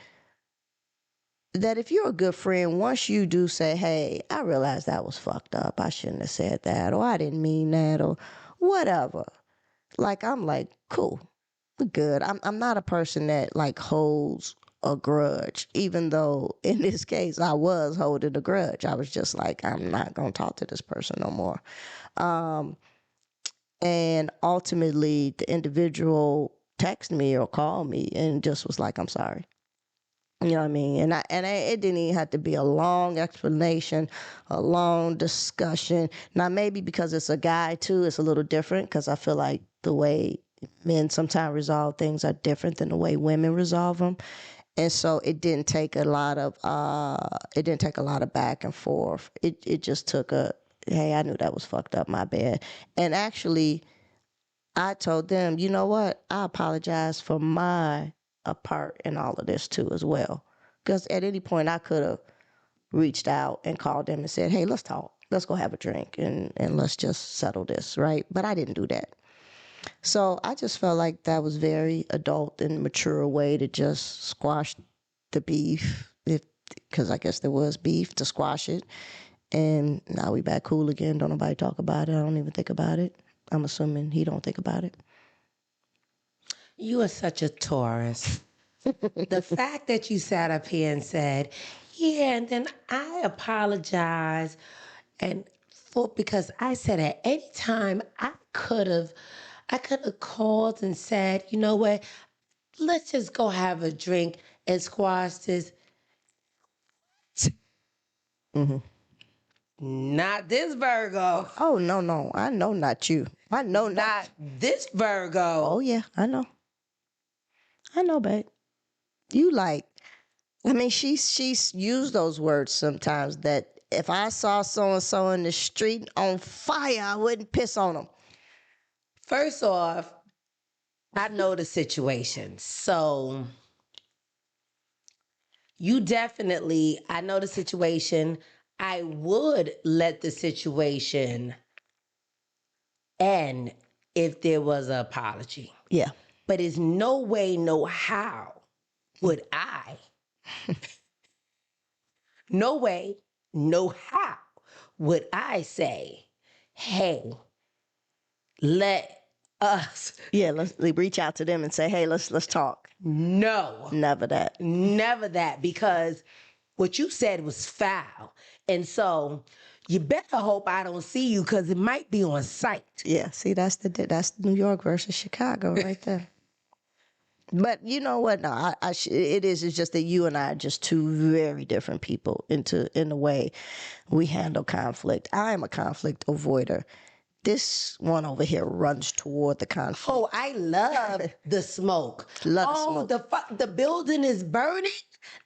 that if you're a good friend, once you do say, hey, I realize that was fucked up, I shouldn't have said that, or I didn't mean that, or whatever. Like, I'm like, cool, we're good. I'm not a person that like holds a grudge, even though in this case I was holding a grudge. I was just like, I'm not going to talk to this person no more. And ultimately the individual texted me or called me and just was like, I'm sorry. You know what I mean? It didn't even have to be a long explanation, a long discussion. Now, maybe because it's a guy too, it's a little different, because I feel like the way men sometimes resolve things are different than the way women resolve them. And so it didn't take a lot of back and forth. It just took hey, I knew that was fucked up, my bad. And actually, I told them, you know what? I apologize for my part in all of this too as well. Because at any point I could have reached out and called them and said, hey, let's talk. Let's go have a drink and let's just settle this, right? But I didn't do that. So I just felt like that was very adult and mature way to just squash the beef, because I guess there was beef, to squash it. And now we back cool again. Don't nobody talk about it. I don't even think about it. I'm assuming he don't think about it. You are such a Taurus. The fact that you sat up here and said, yeah, and then I apologize and fault because I said at any time I could have called and said, you know what, let's just go have a drink and squash this. Mm-hmm. Not this Virgo. Oh, no. I know not you. I know Not this Virgo. Oh, yeah, I know. I know, babe. You like, I mean, she's used those words sometimes that if I saw so-and-so in the street on fire, I wouldn't piss on them. First off, I know the situation. So you definitely, I know the situation. I would let the situation end if there was an apology. Yeah. But there's no way, no how would I, no way, no how would I say, hey, let us. Yeah, let's reach out to them and say, hey, let's talk. No. Never that. Never that, because what you said was foul. And so you better hope I don't see you because it might be on site. Yeah, see, that's New York versus Chicago right there. But you know what? No, it is. It's just that you and I are just two very different people in the way we handle conflict. I am a conflict avoider. This one over here runs toward the conflict. Oh, I love the smoke. Love the smoke. The building is burning.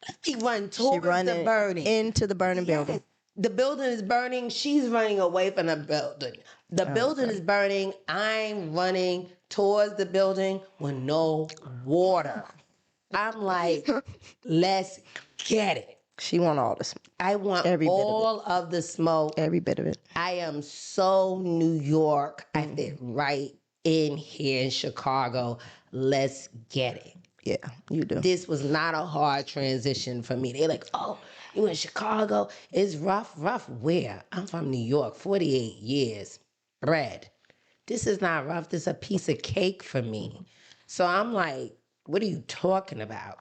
Let me run towards the burning. Into the burning building. The building is burning. She's running away from the building. The building is burning. I'm running towards the building with no water. I'm like, let's get it. She want all the smoke. I want all of the smoke. Every bit of it. I am so New York. I fit right in here in Chicago. Let's get it. Yeah, you do. This was not a hard transition for me. They're like, oh, you in Chicago? It's rough. Rough where? I'm from New York, 48 years. Bread. This is not rough. This is a piece of cake for me. So I'm like, what are you talking about?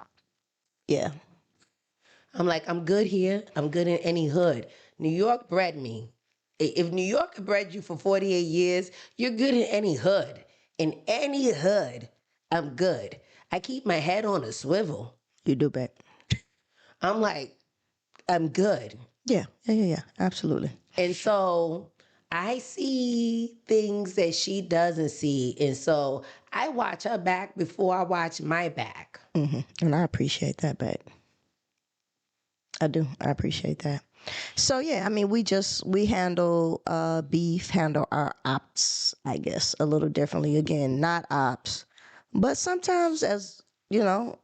Yeah. I'm like, I'm good here. I'm good in any hood. New York bred me. If New York bred you for 48 years, you're good in any hood. In any hood, I'm good. I keep my head on a swivel. You do, babe. I'm like, I'm good. Yeah. Absolutely. And so I see things that she doesn't see. And so I watch her back before I watch my back. Mm-hmm. And I appreciate that, babe. I do. I appreciate that. So, yeah, I mean, we handle beef, handle our ops, I guess, a little differently. Again, not ops. But sometimes as,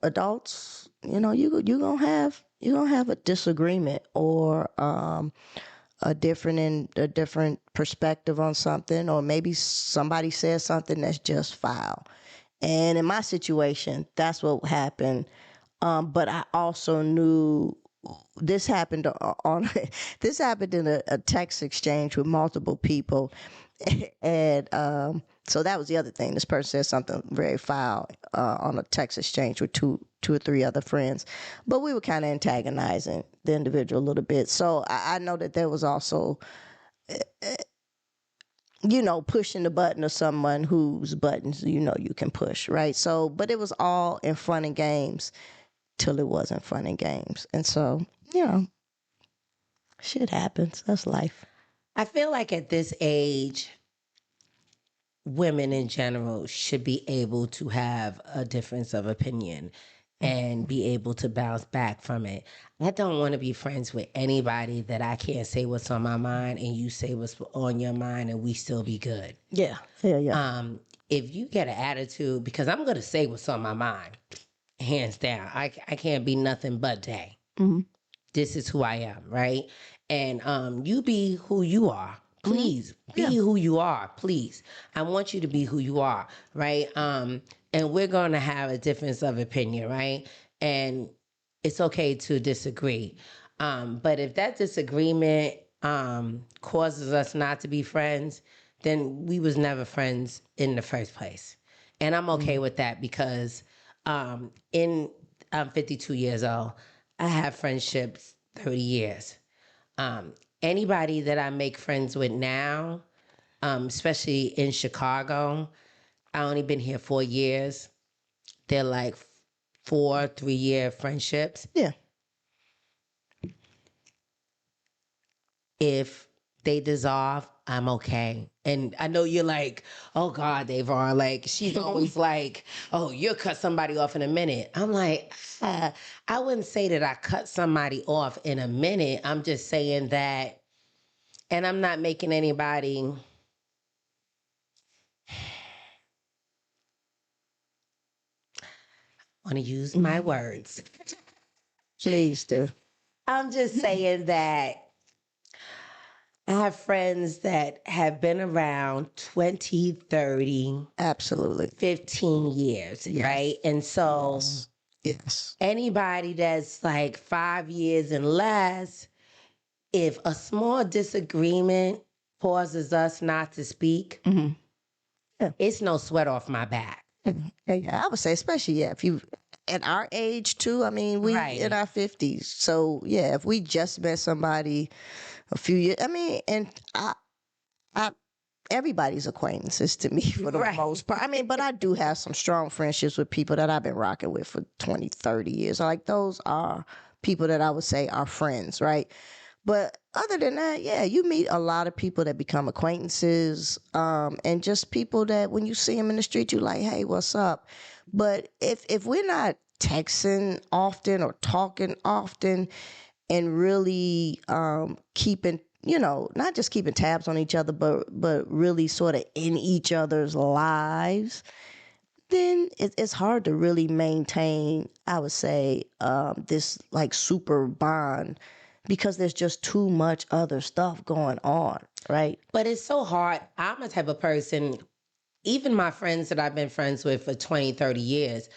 adults, you're going to have a disagreement or a different perspective on something, or maybe somebody says something that's just foul. And in my situation, that's what happened. But I also knew this happened in a text exchange with multiple people. And so that was the other thing. This person said something very foul on a text exchange with two or three other friends. But we were kind of antagonizing the individual a little bit. So I know that there was also, pushing the button of someone whose buttons, you can push, right? So, but it was all in fun and games till it wasn't fun and games. And so, shit happens. That's life. I feel like at this age, women in general should be able to have a difference of opinion and be able to bounce back from it. I don't want to be friends with anybody that I can't say what's on my mind and you say what's on your mind and we still be good. Yeah. If you get an attitude, because I'm going to say what's on my mind, hands down. I can't be nothing but Day. Mm-hmm. This is who I am, right? And you be who you are. Please be who you are, please. I want you to be who you are, right? And we're going to have a difference of opinion, right? And it's okay to disagree. But if that disagreement causes us not to be friends, then we was never friends in the first place. And I'm okay with that because I'm 52 years old. I have friendships 30 years. anybody that I make friends with now, especially in Chicago, I only been here 4 years. They're like 4 3-year friendships. Yeah. If they dissolve, I'm okay. And I know you're like, oh God, Davon, like she's always like, oh, you'll cut somebody off in a minute. I'm like, I wouldn't say that I cut somebody off in a minute. I'm just saying that, and I'm not making anybody. I want to use my words. Please do. I'm just saying that I have friends that have been around 20, 30, Absolutely. 15 years, right? And so Yes. anybody that's like 5 years and less, if a small disagreement causes us not to speak, it's no sweat off my back. Yeah, I would say, especially if you at our age too. I mean, we Right. in our 50s, so yeah, if we just met somebody a few years, I mean, and I everybody's acquaintances to me for the Right. most part. I mean, but I do have some strong friendships with people that I've been rocking with for 20, 30 years. Like those are people that I would say are friends, right? But other than that, yeah, you meet a lot of people that become acquaintances, and just people that when you see them in the street, you're like, hey, what's up? But if we're not texting often or talking often and really keeping, not just keeping tabs on each other, but really sort of in each other's lives, then it's hard to really maintain, I would say, this like super bond because there's just too much other stuff going on, right? But it's so hard. I'm a type of person, even my friends that I've been friends with for 20, 30 years,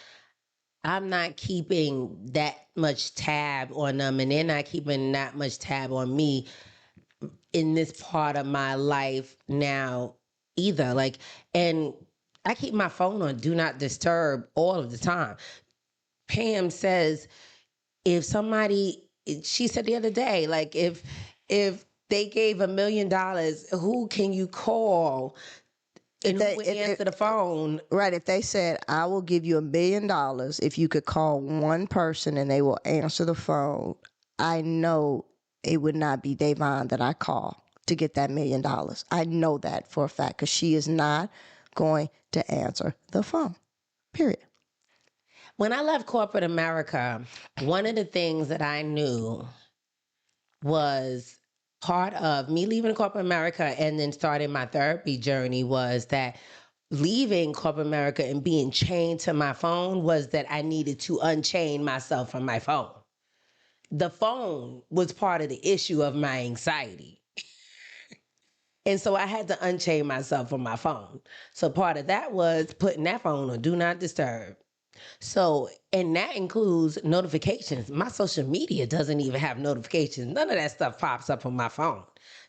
I'm not keeping that much tab on them, and they're not keeping that much tab on me in this part of my life now either. Like, and I keep my phone on do not disturb all of the time. Pam says if somebody, she said the other day, like if they gave $1 million, who can you call and who would answer the phone? Right. If they said, I will give you $1 million if you could call one person and they will answer the phone, I know it would not be Davon that I call to get that $1 million. I know that for a fact because she is not going to answer the phone. Period. When I left corporate America, one of the things that I knew was part of me leaving corporate America and then starting my therapy journey was that leaving corporate America and being chained to my phone was that I needed to unchain myself from my phone. The phone was part of the issue of my anxiety. And so I had to unchain myself from my phone. So part of that was putting that phone on do not disturb. So, and that includes notifications. My social media doesn't even have notifications. None of that stuff pops up on my phone.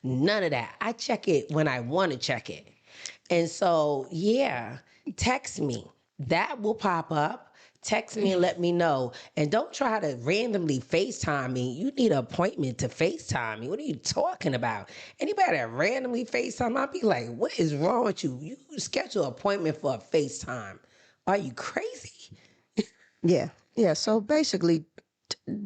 None of that. I check it when I want to check it. And so, yeah, text me. That will pop up. Text me and let me know. And don't try to randomly FaceTime me. You need an appointment to FaceTime me. What are you talking about? Anybody that randomly FaceTime, I'll be like, what is wrong with you? You schedule an appointment for a FaceTime. Are you crazy? Yeah. Yeah. So basically,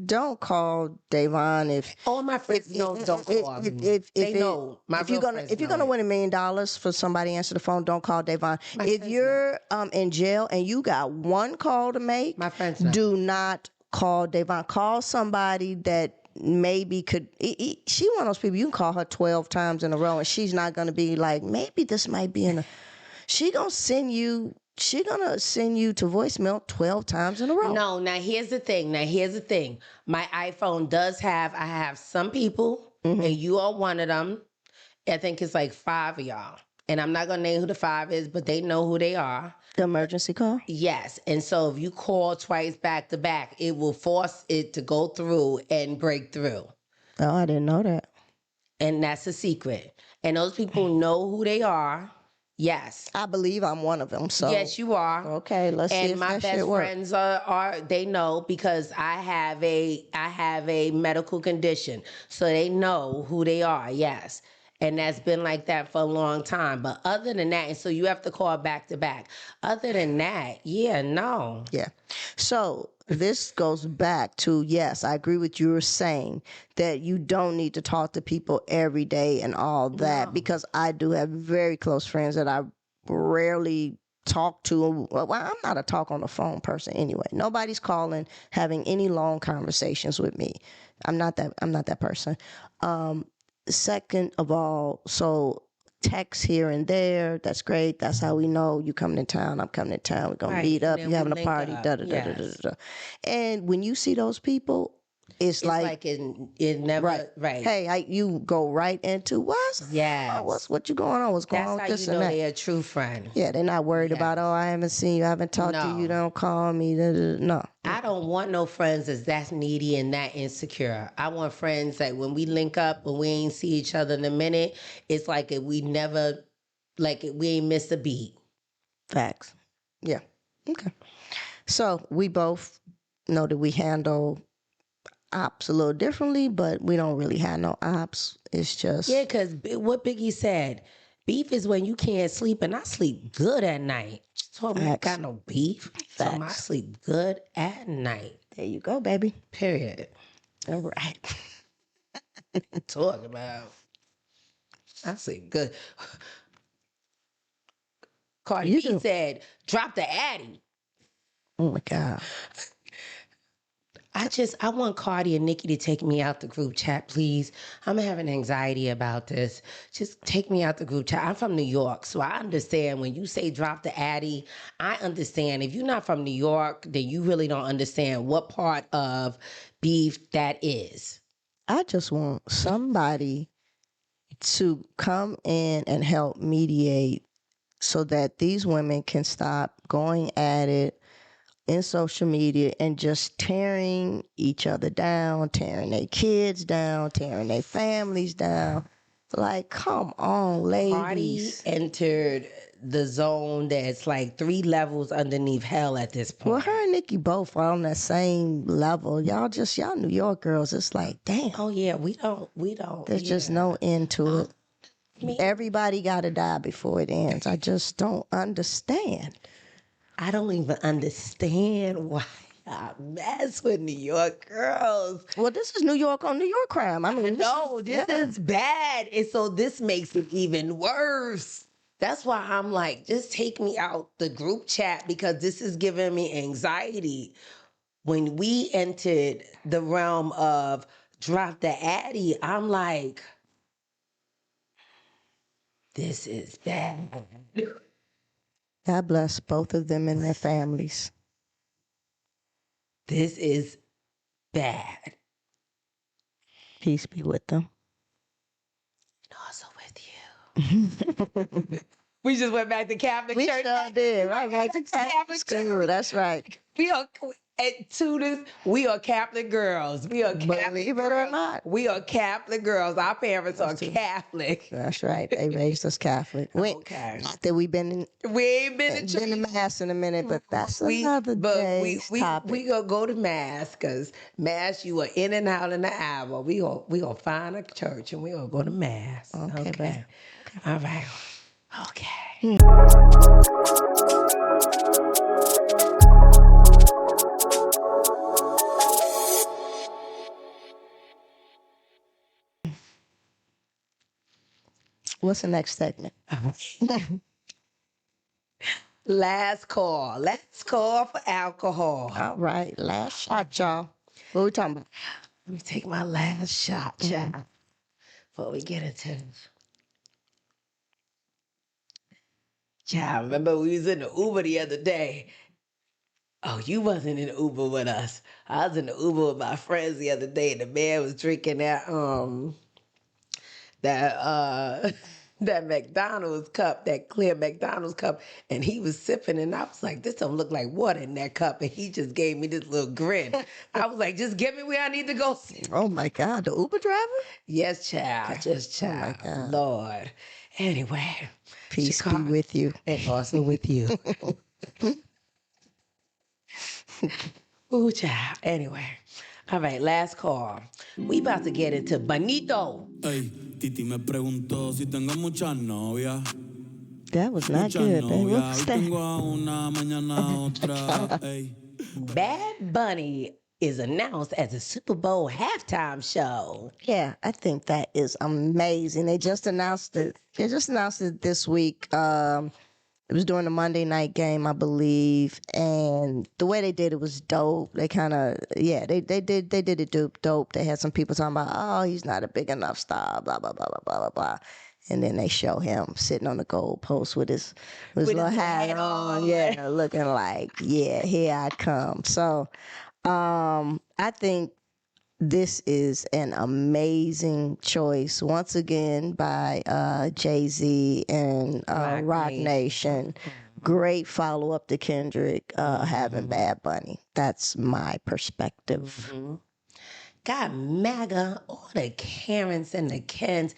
don't call Davon if all my friends don't call me. They know. If you're gonna win $1 million for somebody to answer the phone, don't call Davon. If you're in jail and you got one call to make, my friends know. Do not call Davon. Call somebody that maybe could. She one of those people you can call her 12 times in a row and she's not gonna be like, maybe this might be in a. She's gonna send you to voicemail 12 times in a row. No, now here's the thing. My iPhone does have, I have some people, and you are one of them. I think it's like 5 of y'all. And I'm not going to name who the 5 is, but they know who they are. The emergency call? Yes. And so if you call twice back to back, it will force it to go through and break through. Oh, I didn't know that. And that's a secret. And those people know who they are. Yes. I believe I'm one of them. So Yes, you are. okay, let's see And if my that best shit works. friends are they know because I have a medical condition. So they know who they are, yes. And that's been like that for a long time. But other than that, and so you have to call back to back. Other than that, yeah, no. Yeah. So this goes back to, yes, I agree with you were saying that you don't need to talk to people every day and all that, because I do have very close friends that I rarely talk to. Well, I'm not a talk on the phone person anyway. Nobody's calling, having any long conversations with me. I'm not that person. Second of all, so text here and there, that's great. That's how we know you coming in town, I'm coming in town, we're gonna meet up, you having a party, da da da da da da. And when you see those people, it's like it never right. Hey, you go right into what you going on? What's going on with this and that? That's how you know they're a true friend. Yeah, they're not worried about, oh, I haven't seen you, I haven't talked to you, don't call me. Da, da, da. No. I don't want no friends that's needy and that insecure. I want friends that when we link up, when we ain't see each other in a minute, it's like we never, we ain't missed a beat. Facts. Yeah. Okay. So we both know that we handle ops a little differently, but we don't really have no ops. It's just... Yeah, because what Biggie said, beef is when you can't sleep, and I sleep good at night. Told me I got no beef. So I sleep good at night. There you go, baby. Period. All right. Talking about I sleep good. Cardi B said, drop the Addy. Oh my God. I want Cardi and Nikki to take me out the group chat, please. I'm having anxiety about this. Just take me out the group chat. I'm from New York, so I understand when you say drop the Addy. I understand. If you're not from New York, then you really don't understand what part of beef that is. I just want somebody to come in and help mediate so that these women can stop going at it in social media and just tearing each other down, tearing their kids down, tearing their families down. Like, come on, ladies. Cardi entered the zone that's like 3 levels underneath hell at this point. Well, her and Nikki both are on that same level. Y'all New York girls. It's like, damn. Oh yeah, we don't. There's just no end to it. Everybody got to die before it ends. I just don't understand. I don't even understand why I mess with New York girls. Well, this is New York on New York crime. I mean, this is bad. And so this makes it even worse. That's why I'm like, just take me out the group chat because this is giving me anxiety. When we entered the realm of drop the Addy, I'm like, this is bad. God bless both of them and their families. This is bad. Peace be with them. And also with you. We just went back to Catholic church. We sure did. Right back to Catholic school. That's right. We are at Tudors. We are Catholic girls. We are Catholic. Believe it or not. We are Catholic girls. Our parents are Catholic. That's right. They raised us Catholic. Okay. Not that we ain't been to mass in a minute, but that's another day's topic. We gonna go to mass because mass you are in and out in the hour. We gonna find a church and we gonna go to mass. Okay. All right. Okay. What's the next segment? Last call. Last call for alcohol. All right. Last shot, y'all. What are we talking about? Let me take my last shot, child, before we get into it. Child, remember we was in the Uber the other day. Oh, you wasn't in the Uber with us. I was in the Uber with my friends the other day, and the man was drinking that that McDonald's cup, that clear McDonald's cup, and he was sipping, and I was like, this don't look like water in that cup, and he just gave me this little grin. I was like, just get me where I need to go. Oh my God, the Uber driver? Yes, child. Just child. Oh my God. Lord. Anyway, Peace Chicago. be with you. And also with you. Ooh, child. Anyway. All right, last call. We about to get into Bonito. Ey, Titi me preguntó si tengo muchas novias. That was not Muchas good, baby. What novias. was Hoy that? tengo a una, mañana otra. Ey. Bad Bunny is announced as a Super Bowl halftime show. Yeah, I think that is amazing. They just announced it. They just announced it this week. It was during the Monday night game, I believe, and the way they did it was dope. They kind of, they did it dope. They had some people talking about, oh, he's not a big enough star, blah blah blah blah blah blah blah, and then they show him sitting on the goal post with his little hat on, looking like, here I come. So, I think this is an amazing choice once again by Jay-Z and Roc Nation. Great follow-up to Kendrick having Bad Bunny. That's my perspective. Got MAGA, all the Karens and the Kens,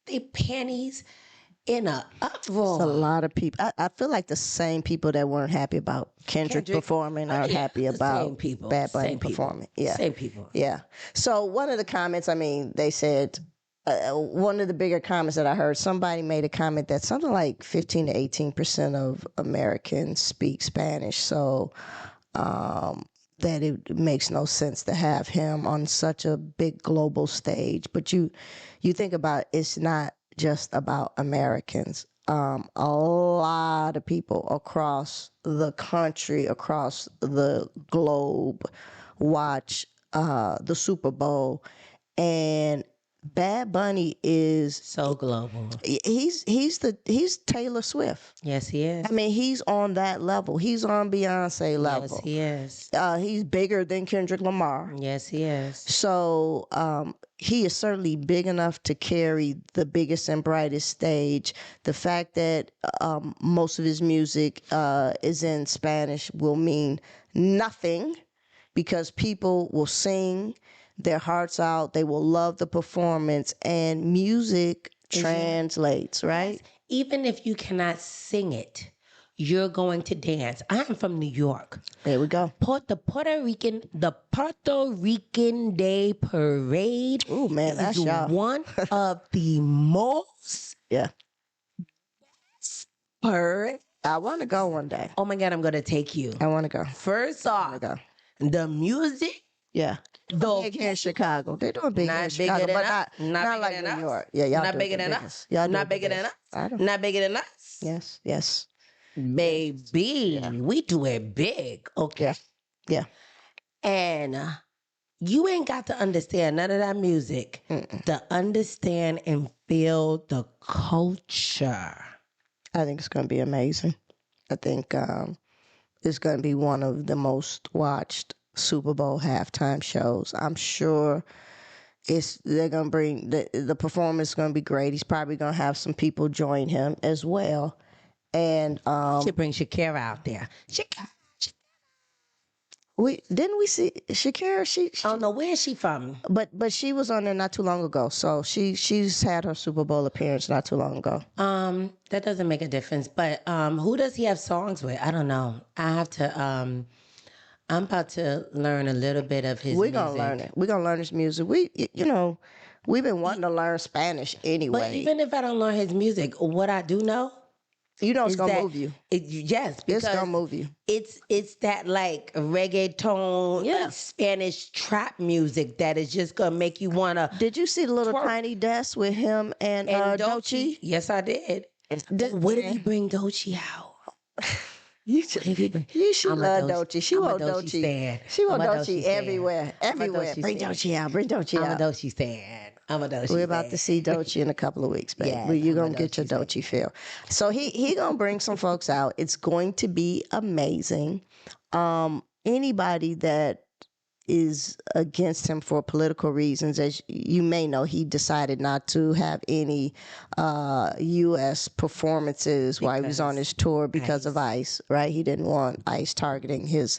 they panties in a uproar. It's a lot of people. I feel like the same people that weren't happy about Kendrick performing aren't happy about Bad Bunny performing. Yeah. Same people. Yeah. So one of the comments, they said, one of the bigger comments that I heard, somebody made a comment that something like 15 to 18% of Americans speak Spanish. So that it makes no sense to have him on such a big global stage. But you think about it's not just about Americans. A lot of people across the country, across the globe, watch the Super Bowl, and Bad Bunny is so global. He's Taylor Swift. Yes, he is. He's on that level. He's on Beyonce level. Yes, he is. He's bigger than Kendrick Lamar. Yes, he is. So he is certainly big enough to carry the biggest and brightest stage. The fact that most of his music is in Spanish will mean nothing, because people will sing their hearts out. They will love the performance, and music translates, right? Even if you cannot sing it, you're going to dance. I'm from New York. There we go. The Puerto Rican Day Parade. Oh man, that's is y'all. One of the most parade. I want to go one day. Oh my God, I'm gonna take you. I want to go. First off, the music. Yeah. Big here in Chicago. They're doing big here in Chicago, but not like New York. Yeah, y'all not bigger than us. Not bigger than us. Not bigger than us. Yes. Baby, we do it big. Okay. Yeah. And you ain't got to understand none of that music to understand and feel the culture. I think it's going to be amazing. I think it's going to be one of the most watched Super Bowl halftime shows. I'm sure they're going to bring the performance is going to be great. He's probably going to have some people join him as well. And should bring Shakira out there. Didn't we see Shakira? She I don't know where is she from, but she was on there not too long ago. So she's had her Super Bowl appearance not too long ago. That doesn't make a difference. But who does he have songs with? I don't know. I have to. I'm about to learn a little bit of his. We're gonna learn it. We're gonna learn his music. We've been wanting to learn Spanish anyway. But even if I don't learn his music, what I do know. It's gonna move you. Yes, because it's gonna move you. It's that like reggaeton, Spanish trap music that is just gonna make you wanna. Did you see the little tiny desk with him and Doechii? Yes, I did. What did he bring Doechii out? You should love Doechii. She want Doechii. She want Doechii everywhere. Bring Doechii out. Bring Doechii out. I'm a Doechii stan. We're about to see Doechii in a couple of weeks, baby. Yeah, you're going to get your Doechii feel. So he going to bring some folks out. It's going to be amazing. Anybody that is against him for political reasons, as you may know, he decided not to have any U.S. performances while he was on his tour because of ICE, right? He didn't want ICE targeting his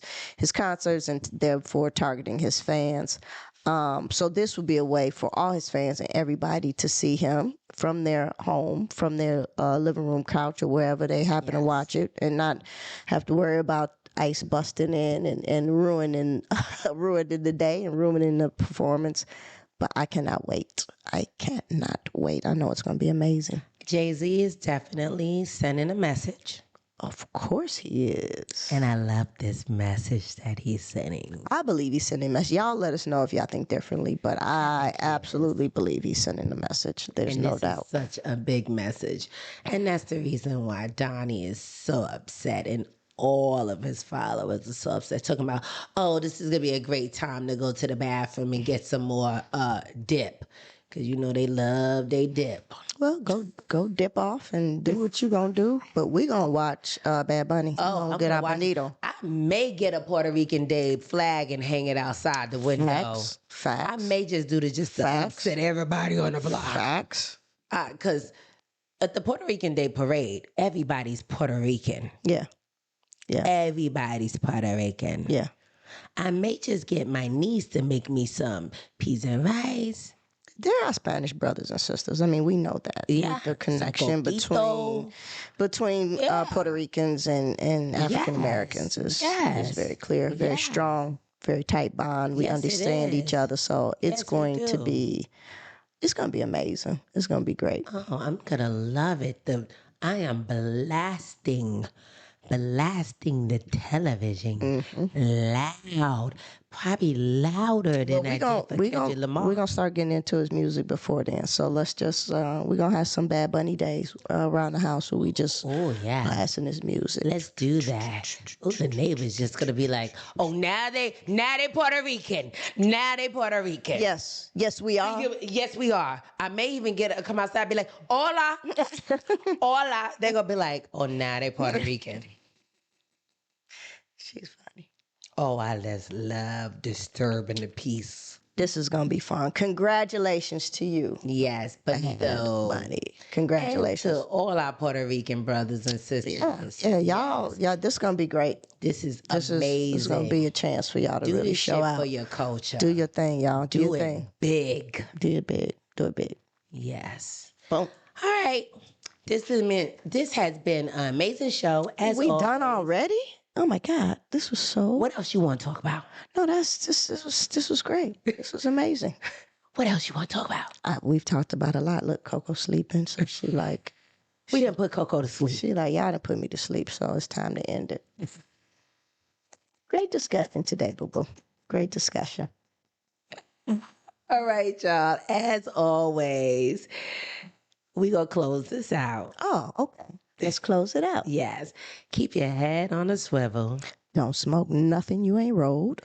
concerts and therefore targeting his fans. So this would be a way for all his fans and everybody to see him from their home, from their living room couch or wherever they happen to watch it, and not have to worry about ice busting in and ruining the day and ruining the performance. But I cannot wait. I cannot wait. I know it's going to be amazing. Jay-Z is definitely sending a message. Of course he is. And I love this message that he's sending. I believe he's sending a message. Y'all let us know if y'all think differently, but I absolutely believe he's sending a message. There's no doubt. Is such a big message. And that's the reason why Donnie is so upset, and all of his followers are so upset, talking about, oh, this is going to be a great time to go to the bathroom and get some more dip. Because you know they love they dip. Well, go dip off and do what you gonna do. But we gonna watch Bad Bunny. I'm get our watch, bonito. I may get a Puerto Rican Day flag and hang it outside the window. Facts. I may just do it just to upset everybody on the block. Facts. Because at the Puerto Rican Day parade, everybody's Puerto Rican. Yeah. Everybody's Puerto Rican. Yeah. I may just get my niece to make me some peas and rice. There are Spanish brothers and sisters. I mean, we know that. Yeah. The connection between Puerto Ricans and African Americans is very clear, very strong, very tight bond. We understand each other, so it's going to be amazing. It's going to be great. Oh, I'm going to love it. I am blasting the television loud, probably louder than we're gonna start getting into his music before then. So let's just we're gonna have some Bad Bunny days around the house where we just blasting his music. Let's do that. Oh, the neighbors just gonna be like, oh, now they Puerto Rican. Now they Puerto Rican. Yes, we are. Yes, we are. I may even come outside and be like, hola, hola. They're gonna be like, oh, now they Puerto Rican. She's funny. Oh, I just love disturbing the peace. This is going to be fun. Congratulations to you. Yes, but Bunny. Congratulations. And to all our Puerto Rican brothers and sisters. Yeah, y'all, this is going to be great. This is amazing. This is going to be a chance for y'all to really show out. Do for your culture. Do your thing, y'all. Do your thing. Big. Do it big. Do it big. Yes. Boom. All right. This has been an amazing show. We done already? Oh my God, this was so. What else you want to talk about? No, this was great. This was amazing. What else you want to talk about? We've talked about a lot. Look, Coco's sleeping, so she like. We didn't put Coco to sleep. She like, y'all done put me to sleep, so it's time to end it. Great discussion today, boo boo. Great discussion. All right, y'all. As always, we gonna close this out. Oh, okay. Let's close it out. Yes. Keep your head on a swivel. Don't smoke nothing you ain't rolled.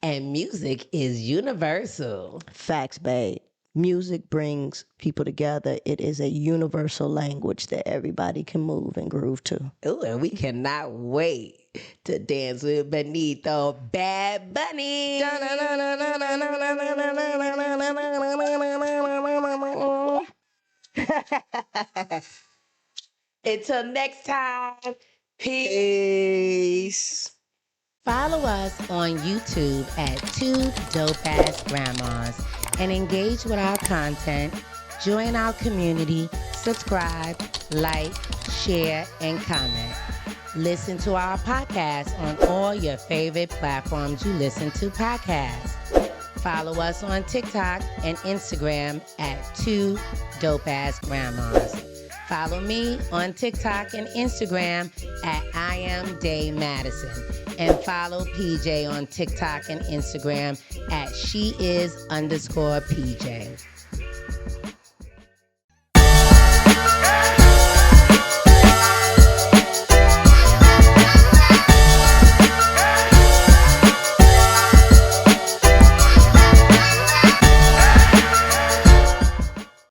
And music is universal. Facts, babe. Music brings people together. It is a universal language that everybody can move and groove to. Ooh, and we cannot wait to dance with Benito Bad Bunny. Until next time, peace. Follow us on YouTube at 2 Dope Ass Grandmas and engage with our content. Join our community, subscribe, like, share, and comment. Listen to our podcast on all your favorite platforms you listen to podcasts. Follow us on TikTok and Instagram at 2 Dope Ass Grandmas. Follow me on TikTok and Instagram at I am Day Madison. And follow PJ on TikTok and Instagram at she is_PJ.